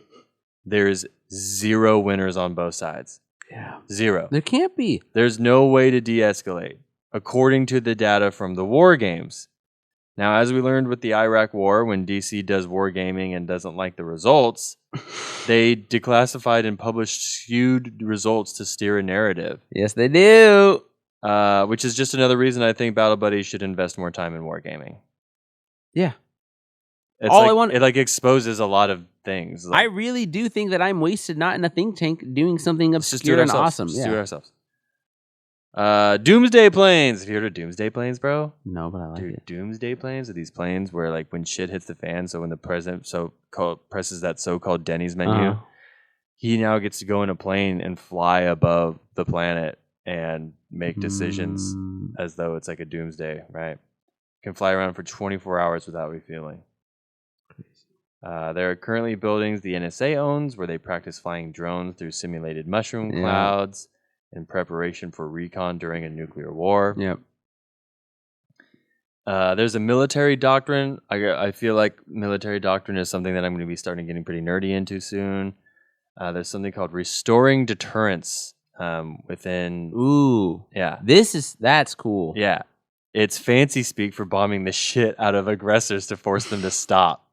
There's 0 winners on both sides. Yeah. 0. There can't be. There's no way to de-escalate, according to the data from the war games. Now, as we learned with the Iraq War, when DC does wargaming and doesn't like the results, they declassified and published skewed results to steer a narrative. Yes, they do. Which is just another reason I think Battle Buddies should invest more time in wargaming. Yeah. It's All like, I want- it like exposes a lot of things. I really do think that I'm wasted not in a think tank doing something Let's just do obscure it and ourselves. awesome. Just Yeah. do it ourselves. Doomsday planes. Have you heard of Doomsday planes, bro? No, but I like Dude, it. Doomsday planes are these planes where, like, when shit hits the fan, so when the president presses that so-called Denny's menu, Uh-huh. he now gets to go in a plane and fly above the planet and make decisions as though it's like a doomsday, right? Can fly around for 24 hours without refueling. There are currently buildings the NSA owns where they practice flying drones through simulated mushroom Yeah. clouds in preparation for recon during a nuclear war. Yep. There's a military doctrine. I feel like military doctrine is something that I'm going to be starting getting pretty nerdy into soon. There's something called restoring deterrence within. Ooh. Yeah. That's cool. Yeah. It's fancy speak for bombing the shit out of aggressors to force them to stop.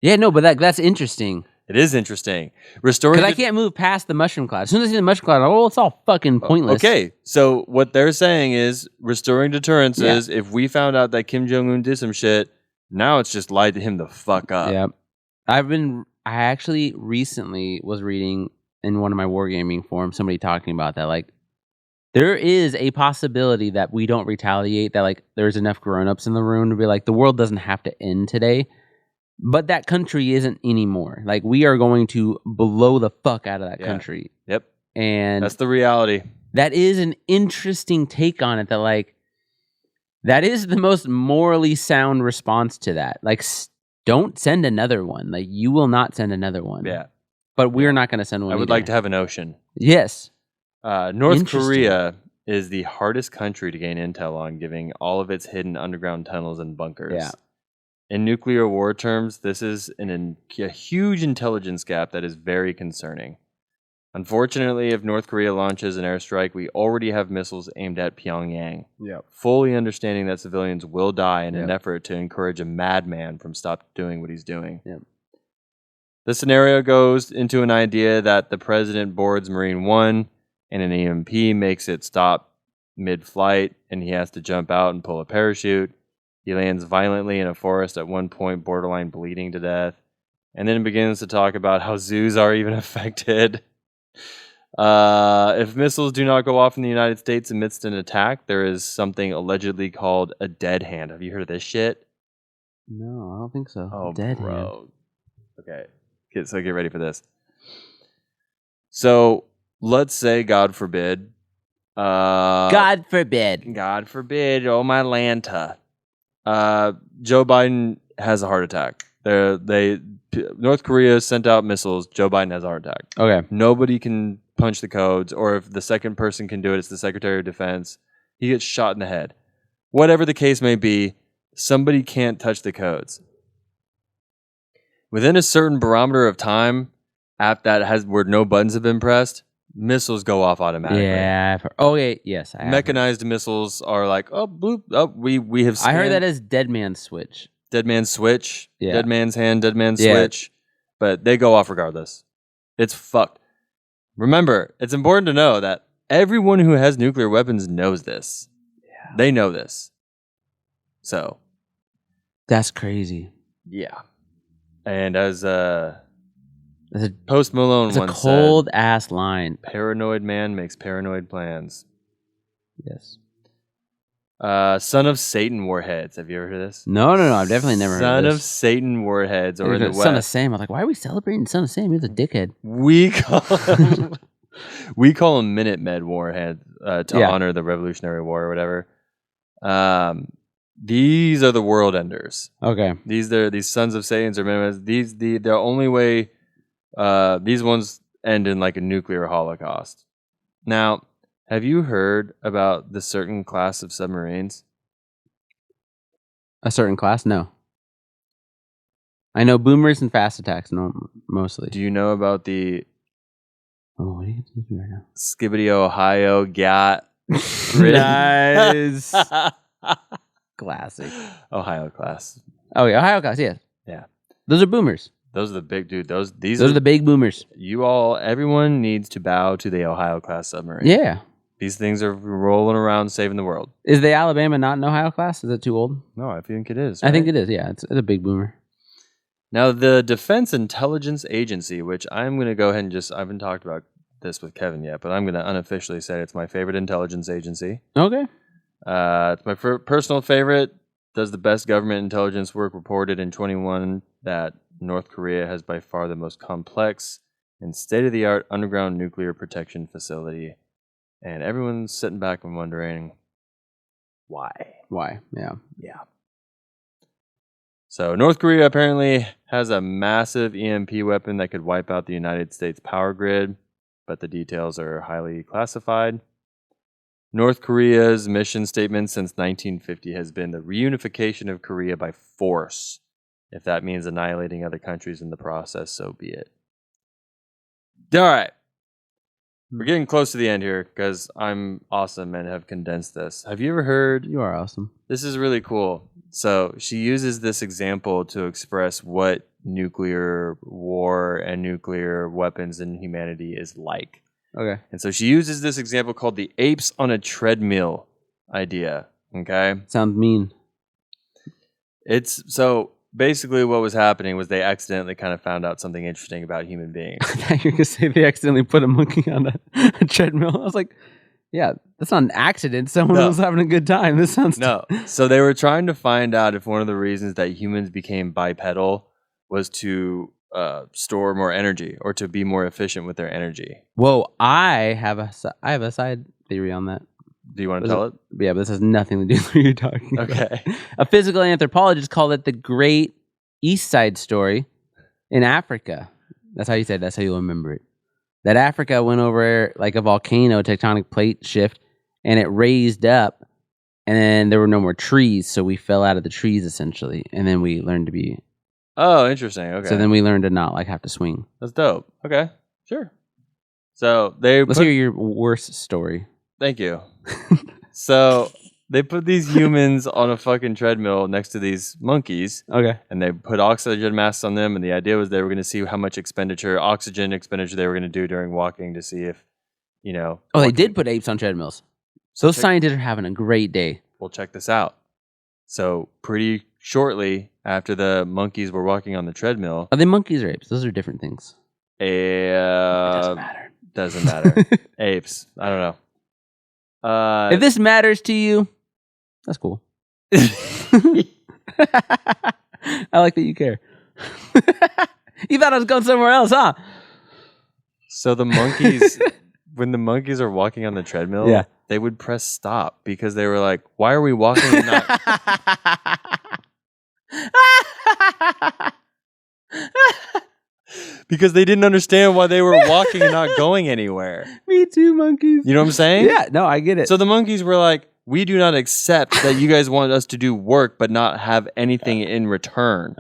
Yeah, no, but that's interesting. It is interesting. Restoring Because I can't move past the mushroom cloud. As soon as I see the mushroom cloud, oh, it's all fucking pointless. Okay, so what they're saying is restoring deterrence is if we found out that Kim Jong-un did some shit, now it's just light him the fuck up. Yeah. I actually recently was reading in one of my wargaming forums, somebody talking about that. Like, there is a possibility that we don't retaliate, that, like, there's enough grown-ups in the room to be like, the world doesn't have to end today. But that country isn't anymore. Like, we are going to blow the fuck out of that country. Yep. And That's the reality. that is an interesting take on it, that, like, that is the most morally sound response to that. Like, don't send another one. Like, you will not send another one. Yeah. But we're not going to send one I would either. like to have an ocean. Yes. North Interesting. Korea is the hardest country to gain intel on, giving all of its hidden underground tunnels and bunkers. Yeah. In nuclear war terms, this is a huge intelligence gap that is very concerning. Unfortunately, if North Korea launches an airstrike, we already have missiles aimed at Pyongyang. Yep. Fully understanding that civilians will die in an effort to encourage a madman from stop doing what he's doing. Yep. The scenario goes into an idea that the president boards Marine 1 and an EMP makes it stop mid-flight and he has to jump out and pull a parachute. He lands violently in a forest at one point, borderline bleeding to death, and then begins to talk about how zoos are even affected. If missiles do not go off in the United States amidst an attack, there is something allegedly called a dead hand. Have you heard of this shit? No, I don't think so. Oh, Dead hand. bro. Okay, so get ready for this. So let's say, God forbid, God forbid. oh my Lanta, Joe Biden has a heart attack. North Korea sent out missiles. Joe Biden has a heart attack. Okay. Nobody can punch the codes, or if the second person can do it, it's the Secretary of Defense. He gets shot in the head. Whatever the case may be, somebody can't touch the codes. within a certain barometer of time, where no buttons have been pressed, missiles go off automatically. Yeah. Yes. I have Mechanized missiles are like, oh, bloop, oh, we have. heard. I heard scanned that as Dead Man's Switch. Dead Man's Switch, Yeah. Dead Man's Hand, Dead Man's Yeah. Switch, but they go off regardless. It's fucked. Remember, it's important to know that everyone who has nuclear weapons knows this. Yeah. They know this. So, That's crazy. yeah. And as That's a, Post Malone that's a once cold ass line. said, paranoid man makes paranoid plans. Yes. Son of Satan warheads. Have you ever heard of this? No. I've definitely never heard Son of of this. Satan warheads, or in the Son of West. Sam. I was like, why are we celebrating Son of Sam? He's a dickhead. We call them, we call them Minute Med warheads to Yeah. honor the Revolutionary War or whatever. These are the world enders. Okay. These sons of Satans or Minute Meds. The only way these ones end in like a nuclear holocaust. Now, have you heard about the certain class of submarines? A certain class? No. I know boomers and fast attacks. No, mostly. Do you know about the Oh, what are you doing right now? Skibbity Ohio Gat? Nice. Classic. Ohio class. Oh yeah, Ohio class. Yeah. Yeah. Those are boomers. Those are the big dude. These Those are the big boomers. everyone needs to bow to the Ohio class submarine. Yeah. These things are rolling around saving the world. Is the Alabama not an Ohio class? Is it too old? No, I think it is. I think right? it is. Yeah, it's a big boomer. Now, the Defense Intelligence Agency, which I'm going to go ahead and I haven't talked about this with Kevin yet, but I'm going to unofficially say it's my favorite intelligence agency. Okay. It's my personal favorite. Does the best government intelligence work. Reported in 21 that North Korea has by far the most complex and state-of-the-art underground nuclear protection facility. And everyone's sitting back and wondering, why? Why? Yeah. Yeah. So North Korea apparently has a massive EMP weapon that could wipe out the United States power grid, but the details are highly classified. North Korea's mission statement since 1950 has been the reunification of Korea by force. If that means annihilating other countries in the process, so be it. All right. We're getting close to the end here because I'm awesome and have condensed this. Have you ever heard? You are awesome. This is really cool. So she uses this example to express what nuclear war and nuclear weapons in humanity is like. Okay. And so she uses this example called the apes on a treadmill idea. Okay. Sounds mean. It's so basically what was happening was they accidentally kind of found out something interesting about human beings. I thought you were going to say they accidentally put a monkey on a treadmill. I was like, yeah, that's not an accident. Someone No. was having a good time. This sounds... No. So they were trying to find out if one of the reasons that humans became bipedal was to store more energy or to be more efficient with their energy. Whoa, I have a side theory on that. Do you want to tell it? Yeah, but this has nothing to do with what you're talking about. Okay. A physical anthropologist called it the Great East Side Story in Africa. That's how you said it. That's how you'll remember it. That Africa went over like a volcano, tectonic plate shift, and it raised up, and then there were no more trees, so we fell out of the trees essentially, and then we learned to be... Oh, interesting. Okay. So then we learned to not like have to swing. That's dope. Okay. Sure. So they Let's hear your worst story. Thank you. So they put these humans on a fucking treadmill next to these monkeys, Okay. and they put oxygen masks on them, and the idea was they were going to see how much oxygen expenditure they were going to do during walking to see if, Oh, they did put apes on treadmills. Those scientists are having a great day. Well, check this out. So pretty shortly after the monkeys were walking on the treadmill, Are they monkeys or apes? Those are different things. it Doesn't matter. doesn't matter. Apes. I don't know. If this matters to you, that's cool. I like that you care. You thought I was going somewhere else, huh? So the monkeys, when the monkeys are walking on the treadmill, Yeah. they would press stop because they were like, "Why are we walking and not?" Because they didn't understand why they were walking and not going anywhere. Me too, monkeys. You know what I'm saying? Yeah, no, I get it. So the monkeys were like, "We do not accept that you guys want us to do work but not have anything in return.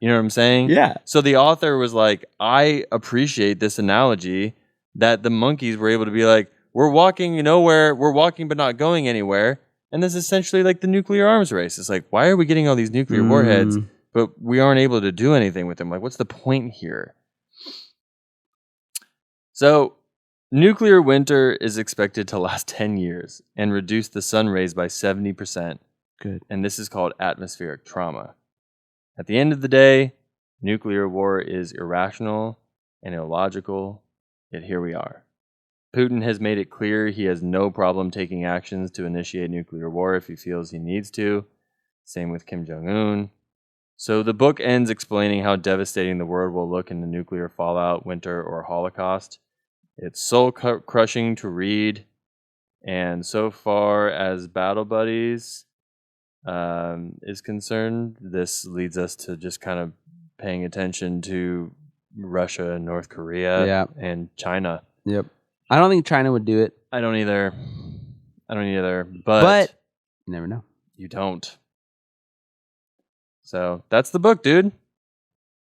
You know what I'm saying? Yeah. So the author was like, I appreciate this analogy that the monkeys were able to be like, we're walking nowhere, we're walking but not going anywhere. And this is essentially like the nuclear arms race. It's like, why are we getting all these nuclear warheads, but we aren't able to do anything with them? Like, what's the point here? So, nuclear winter is expected to last 10 years and reduce the sun rays by 70%. Good. And this is called atmospheric trauma. At the end of the day, nuclear war is irrational and illogical, yet here we are. Putin has made it clear he has no problem taking actions to initiate nuclear war if he feels he needs to. Same with Kim Jong-un. So the book ends explaining how devastating the world will look in the nuclear fallout, winter, or Holocaust. It's soul-crushing to read. And so far as Battle Buddies is concerned, this leads us to just kind of paying attention to Russia and North Korea and China. Yep. I don't think China would do it. I don't either. But you never know. You don't. So that's the book, dude.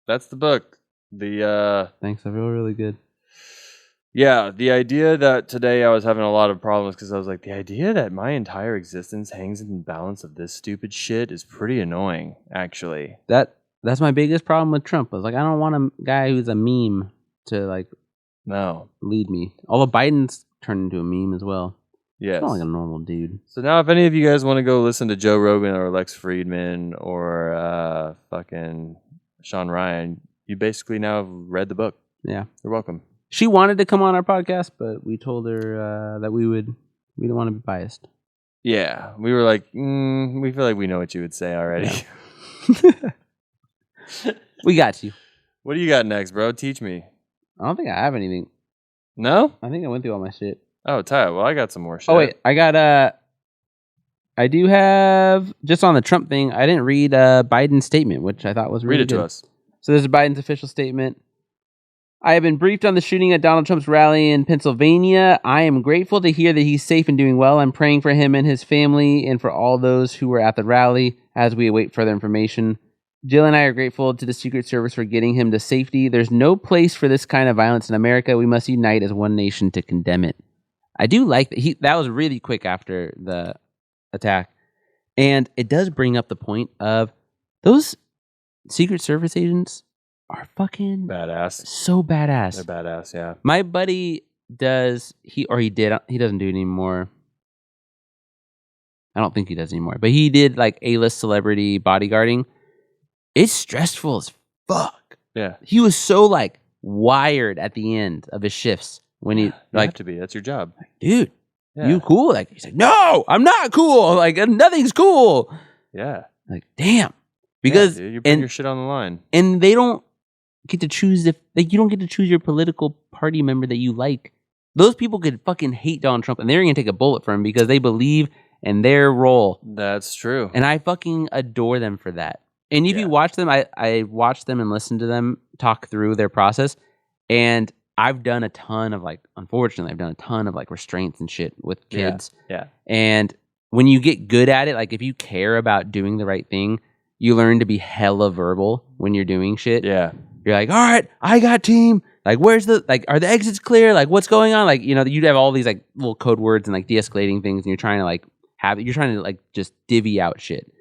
That's the book. Thanks. I feel really good. Yeah, the idea that today I was having a lot of problems because I was like, the idea that my entire existence hangs in the balance of this stupid shit is pretty annoying, actually. That's my biggest problem with Trump. I was like, I don't want a guy who's a meme to like lead me. Although Biden's turned into a meme as well. Yes. He's not like a normal dude. So now if any of you guys want to go listen to Joe Rogan or Lex Friedman or fucking Sean Ryan, you basically now have read the book. Yeah. You're welcome. She wanted to come on our podcast, but we told her that we don't want to be biased. Yeah. We were like, we feel like we know what you would say already. Yeah. We got you. What do you got next, bro? Teach me. I don't think I have anything. No? I think I went through all my shit. Oh, tight. Well, I got some more shit. Oh, wait. I do have, just on the Trump thing, I didn't read Biden's statement, which I thought was really good. Read it to us. So this is Biden's official statement. I have been briefed on the shooting at Donald Trump's rally in Pennsylvania. I am grateful to hear that he's safe and doing well. I'm praying for him and his family and for all those who were at the rally as we await further information. Jill and I are grateful to the Secret Service for getting him to safety. There's no place for this kind of violence in America. We must unite as one nation to condemn it. I do like that. That was really quick after the attack. And it does bring up the point of those Secret Service agents are fucking badass. So badass. They're badass, yeah. My buddy does, he doesn't do it anymore. I don't think he does anymore. But he did like A-list celebrity bodyguarding. It's stressful as fuck. Yeah. He was so like wired at the end of his shifts when he you like have to be. That's your job. Dude, you cool? Like he's like, no, I'm not cool. Like nothing's cool. Yeah. Like, damn. Because dude, you're putting your shit on the line. And they don't get to choose you don't get to choose your political party member that you like. Those people could fucking hate Donald Trump and they're gonna take a bullet for him because they believe in their role. That's true. And I fucking adore them for that. And if you watch them, I watched them and listened to them talk through their process. And I've done a ton of unfortunately, I've done a ton of restraints and shit with kids. Yeah. And when you get good at it, like if you care about doing the right thing, you learn to be hella verbal when you're doing shit. Yeah. You're like, all right, I got team. Like, where's are the exits clear? Like, what's going on? Like, you'd have all these little code words and de-escalating things, and you're trying to just divvy out shit.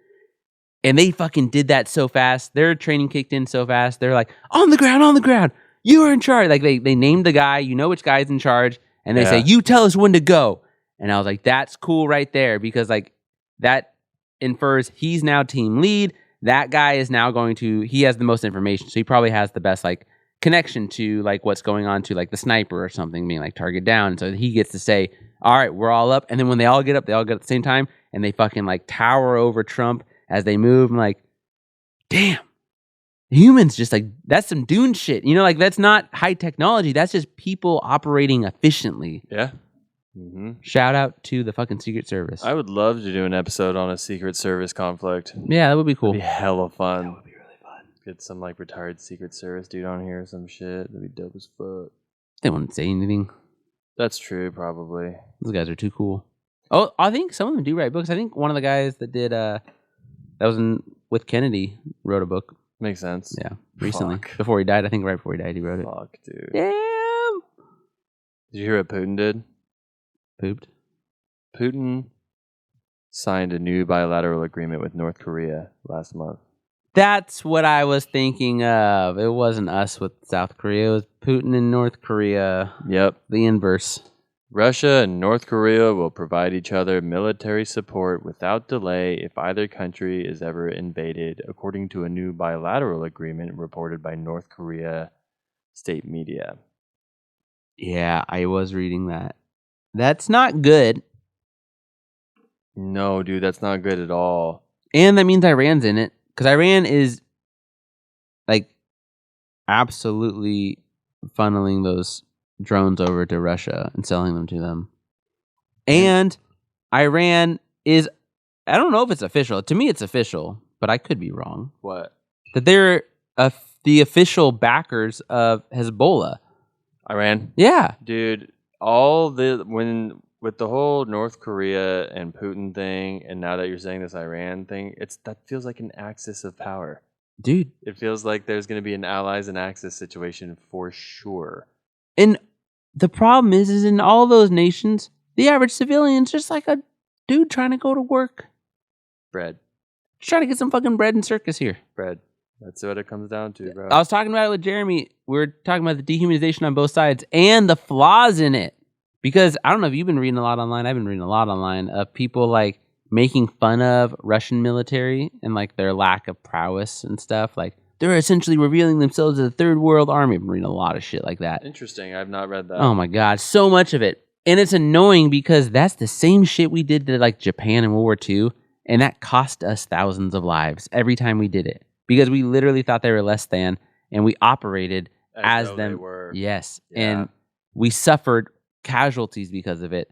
And they fucking did that so fast. Their training kicked in so fast. They're like, on the ground. You are in charge. Like they named the guy, which guy's in charge, and they say, you tell us when to go. And I was like, that's cool right there, because that infers he's now team lead. That guy is now he has the most information. So he probably has the best connection to what's going on to the sniper or something being target down. So he gets to say, all right, we're all up. And then when they all get up at the same time and they fucking tower over Trump as they move. I'm like, damn, humans just that's some Dune shit. That's not high technology. That's just people operating efficiently. Yeah. Mm-hmm. Shout out to the fucking Secret Service. I would love to do an episode on a Secret Service conflict. Yeah, that would be cool. That'd be hella fun. That would be really fun. Get some retired Secret Service dude on here or some shit. That'd be dope as fuck. They wouldn't say anything. That's true, probably. Those guys are too cool. Oh, I think some of them do write books. I think one of the guys that did that was with Kennedy wrote a book. Makes sense. Yeah, recently. Fuck. Before he died. I think right before he died, he wrote it. Fuck, dude. Damn. Did you hear what Putin did? Pooped. Putin signed a new bilateral agreement with North Korea last month. That's what I was thinking of. It wasn't us with South Korea. It was Putin and North Korea. Yep. The inverse. Russia and North Korea will provide each other military support without delay if either country is ever invaded, according to a new bilateral agreement reported by North Korea state media. Yeah, I was reading that. That's not good. No, dude, that's not good at all. And that means Iran's in it. Because Iran is like absolutely funneling those drones over to Russia and selling them to them. And Iran is, I don't know if it's official. To me, it's official, but I could be wrong. What? That they're the official backers of Hezbollah. Iran? Yeah. Dude, with the whole North Korea and Putin thing, and now that you're saying this Iran thing, that feels like an axis of power. Dude. It feels like there's going to be an allies and axis situation for sure. And the problem is in all those nations, the average civilian's just like a dude trying to go to work. Bread. Just trying to get some fucking bread and circus here. Bread. That's what it comes down to, bro. I was talking about it with Jeremy. We were talking about the dehumanization on both sides and the flaws in it. Because I don't know if you've been reading a lot online. I've been reading a lot online of people like making fun of Russian military and like their lack of prowess and stuff. Like they're essentially revealing themselves as a third world army. I've been reading a lot of shit like that. Interesting. I've not read that. Oh my God. So much of it. And it's annoying because that's the same shit we did to like Japan in World War II. And that cost us thousands of lives every time we did it. Because we literally thought they were less than and we operated as though them. they were. Yes. Yeah. And we suffered casualties because of it.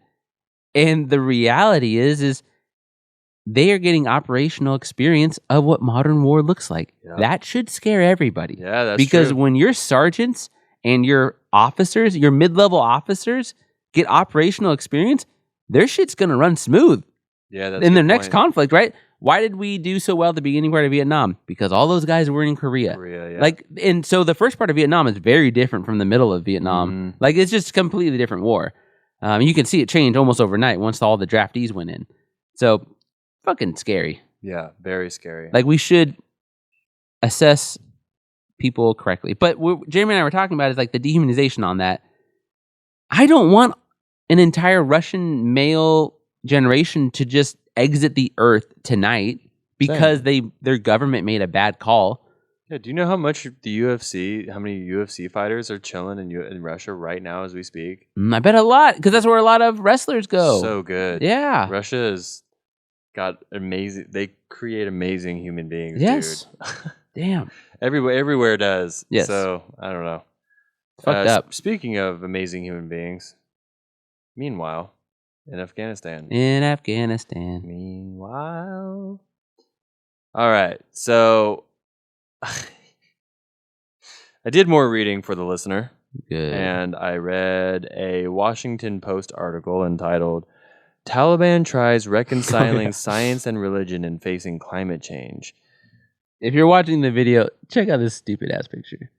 And the reality is they are getting operational experience of what modern war looks like. Yeah. That should scare everybody. Yeah, that's because true. when your sergeants and your officers, your mid-level officers get operational experience, their shit's going to run smooth. Yeah, that's in a the good next point. conflict, right? Why did we do so well at the beginning part of Vietnam? Because all those guys were in Korea. Yeah. Like, and so the first part of Vietnam is very different from the middle of Vietnam. Mhm. Like, it's just a completely different war. You can see it change almost overnight once all the draftees went in. So, fucking scary. Yeah, very scary. Like, we should assess people correctly. But what Jeremy and I were talking about is like the dehumanization on that. I don't want an entire Russian male generation to just exit the earth tonight because their government made a bad call. Yeah, do you know how much how many UFC fighters are chilling in Russia right now as we speak? I bet a lot, because that's where a lot of wrestlers go. So good. Yeah. Russia has got they create amazing human beings, Yes. dude. Damn. Everywhere does. Yes. So, I don't know. Fucked up. Speaking of amazing human beings, meanwhile, in Afghanistan. In Afghanistan. Meanwhile. All right. So I did more reading for the listener, Good. and I read a Washington Post article entitled Taliban Tries Reconciling Science and Religion in Facing Climate Change. If you're watching the video, check out this stupid ass picture.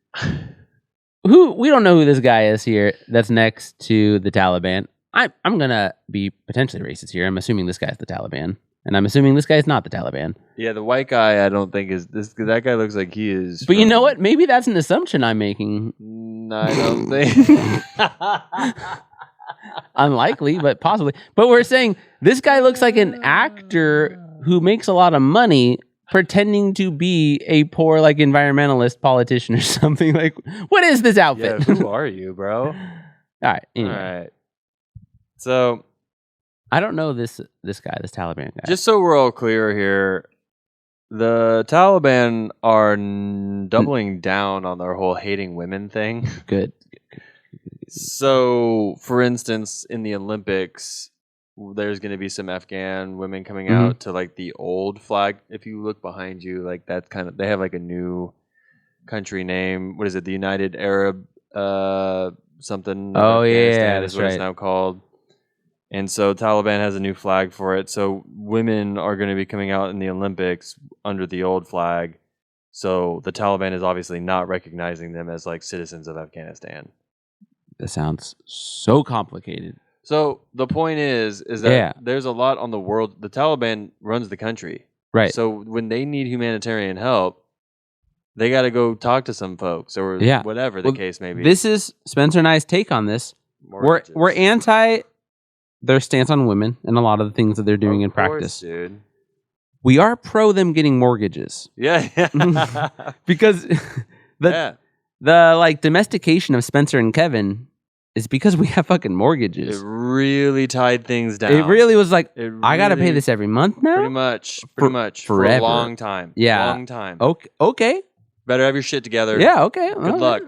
We don't know who this guy is here that's next to the Taliban. I'm gonna be potentially racist here. I'm assuming this guy's the Taliban. And I'm assuming this guy's not the Taliban. Yeah, the white guy I don't think is this. That guy looks like he is. But you know what? Maybe that's an assumption I'm making. I don't think. Unlikely, but possibly. But we're saying this guy looks like an actor who makes a lot of money pretending to be a poor, like, environmentalist politician or something. Like, what is this Yeah, outfit? who are you, bro? All right. Anyway. All right. So, I don't know this guy, this Taliban guy. just so we're all clear here, the Taliban are doubling down on their whole hating women thing. Good. So, for instance, in the Olympics, there's going to be some Afghan women coming Mhm. out to like the old flag. If you look behind you, like that's kind of, they have like a new country name. What is it? The United Arab something. of Oh, yeah, Afghanistan that's is what it's right. now called. And so Taliban has a new flag for it. So women are going to be coming out in the Olympics under the old flag. So the Taliban is obviously not recognizing them as like citizens of Afghanistan. That sounds so complicated. So the point is that Yeah. there's a lot on the world. The Taliban runs the country. Right. So when they need humanitarian help, they got to go talk to some folks or Yeah. whatever the Well, case may be. This is Spencer and I's take on this. Mortgages. We're anti their stance on women and a lot of the things that they're doing in Of course, practice. dude. We are pro them getting mortgages Yeah. because Yeah. the like domestication of Spencer and Kevin is because we have fucking It mortgages. really tied things down. It really was like It I got to pay really- this every month now. Pretty much. For a forever. long time. Yeah. Long time. Okay. Better have your shit together. Yeah. Okay. Good luck.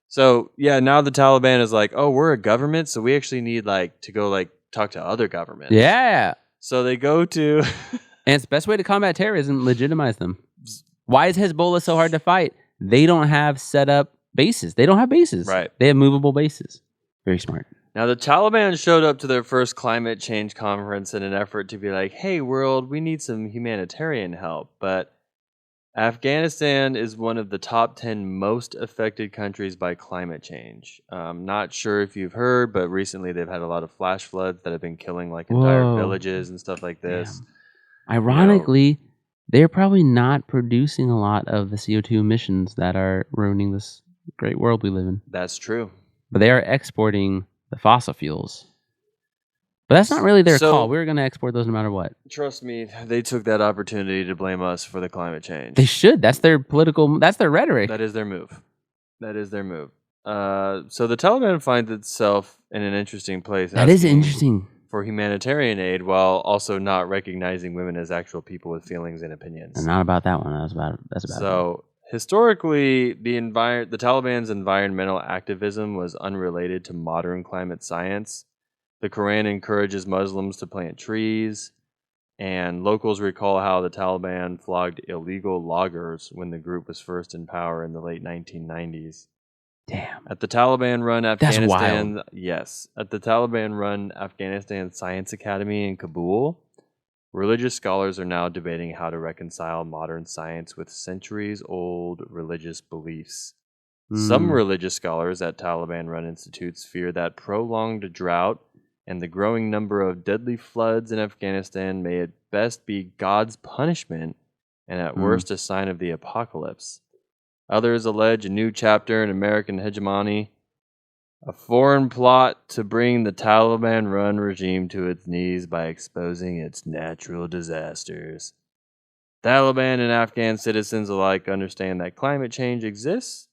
So yeah, now the Taliban is like, oh, we're a government, so we actually need like to go like talk to other governments. Yeah. So they go to And it's the best way to combat terrorism, legitimize them. Why is Hezbollah so hard to fight? They don't have set up bases. They don't have bases. Right. They have movable bases. Very smart. Now the Taliban showed up to their first climate change conference in an effort to be like, hey world, we need some humanitarian help. But Afghanistan is one of the top 10 most affected countries by climate change. Not sure if you've heard, but recently they've had a lot of flash floods that have been killing like entire Whoa. villages and stuff like this. Ironically, they're probably not producing a lot of the CO2 emissions that are ruining this great world we live in. That's true. But they are exporting the fossil fuels. But that's not really their So- call. We were going to export those no matter what. Trust me, they took that opportunity to blame us for the climate change. They should. That's their political, that's their rhetoric. That is their move. That is their move. So the Taliban finds itself in an interesting place. That is asking interesting. for humanitarian aid while also not recognizing women as actual people with feelings and opinions. And not about that one. That's about it. So historically, the Taliban's environmental activism was unrelated to modern climate science. The Quran encourages Muslims to plant trees, and locals recall how the Taliban flogged illegal loggers when the group was first in power in the late 1990s. Damn. At the Taliban-run That's Afghanistan, at the Taliban-run Afghanistan Science Academy in Kabul, religious scholars are now debating how to reconcile modern science with centuries-old religious beliefs. Some religious scholars at Taliban-run institutes fear that prolonged drought and the growing number of deadly floods in Afghanistan may at best be God's punishment and at worst a sign of the apocalypse. Others allege a new chapter in American hegemony, a foreign plot to bring the Taliban-run regime to its knees by exposing its natural disasters. Taliban and Afghan citizens alike understand that climate change exists.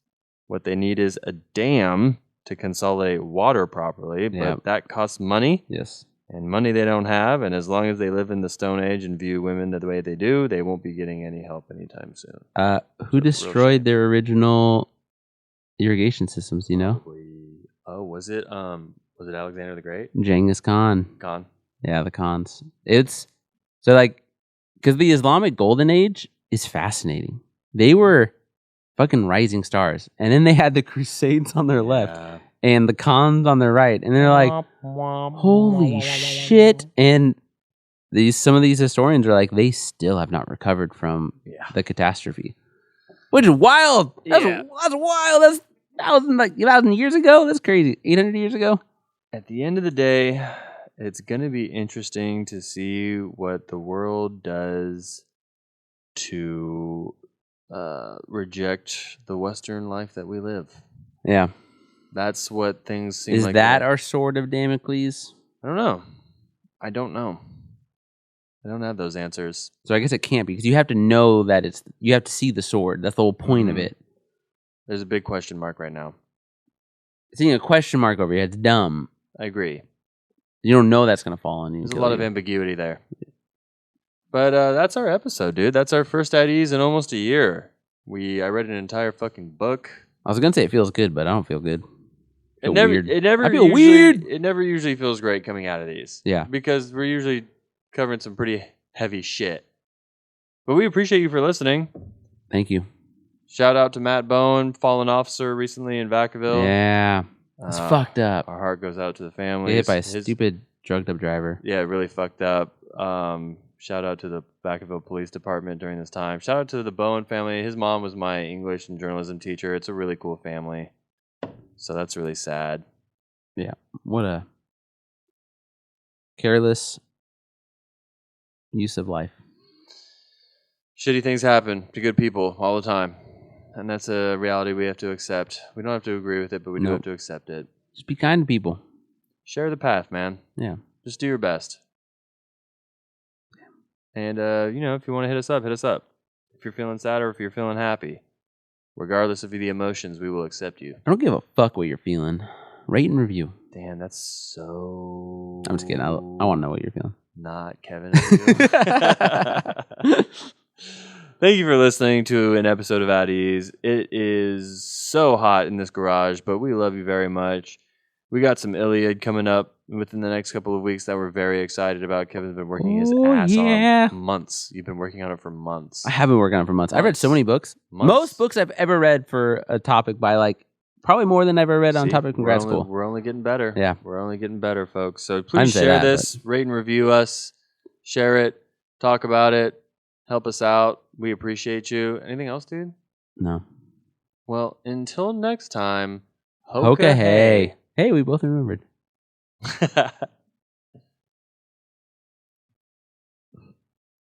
What they need is a dam to consolidate water properly, but Yeah. that costs money, Yes. and money they don't have, and as long as they live in the Stone Age and view women the way they do, they won't be getting any help anytime soon. Who destroyed their original irrigation systems, do you know? Oh, was it Alexander the Great? Genghis Khan. Gone. Yeah, the Khans. It's so like because the Islamic Golden Age is fascinating. They were fucking rising stars, and then they had the Crusades on their left Yeah. and the Khans on their right, and they're like, holy shit! And some of these historians are like, they still have not recovered from Yeah. the catastrophe, which is wild. That's wild. That's 1,000 years ago. That's crazy. 800 years ago. At the end of the day, it's going to be interesting to see what the world does to reject the Western life that we live. Yeah. That's what things seem Is like. that our sword of Damocles? I don't know. I don't know. I don't have those answers. So I guess it can't be because you have to know that you have to see the sword. That's the whole point of Mhm. it. There's a big question mark right now. Seeing a question mark over here, it's dumb. I agree. You don't know that's gonna fall on you. There's a kill lot of you. ambiguity there. But that's our episode, dude. That's our first IDs in almost a year. I read an entire fucking book. I was gonna say it feels good, but I don't feel good. It Feel never, weird. it never I feel usually, weird. It never usually feels great coming out of these. Yeah. Because we're usually covering some pretty heavy shit. But we appreciate you for listening. Thank you. Shout out to Matt Bowen, fallen officer recently in Vacaville. Yeah, it's fucked up. Our heart goes out to the family. Get hit by a stupid drugged up driver. Yeah, really fucked up. Shout out to the Vacaville Police Department during this time. Shout out to the Bowen family. His mom was my English and journalism teacher. It's a really cool family. So that's really sad. What a careless use of life. Shitty things happen to good people all the time. And that's a reality we have to accept. We don't have to agree with it, but we do Nope. have to accept it. Just be kind to people. Share the path, man. Yeah. Just do your best. And, if you want to hit us up, hit us up. If you're feeling sad or if you're feeling happy. Regardless of the emotions, we will accept you. I don't give a fuck what you're feeling. Rate and review. Damn, that's so... I'm just kidding. I want to know what you're feeling. Not Kevin. Thank you for listening to an episode of At Ease. It is so hot in this garage, but we love you very much. We got some Iliad coming up within the next couple of weeks that we're very excited about. Kevin's been working his ass on months. You've been working on it for months. I have been working on it for months. I've read so many books. Months. Most books I've ever read for a topic by probably more than I've ever read on See, topic in grad school. We're only getting better. Yeah. We're only getting better, folks. So I please didn't say share that, this, rate and review us, share it, talk about it, help us out. We appreciate you. Anything else, dude? No. Well, until next time, Hoka hey. Hey, we both remembered. hey.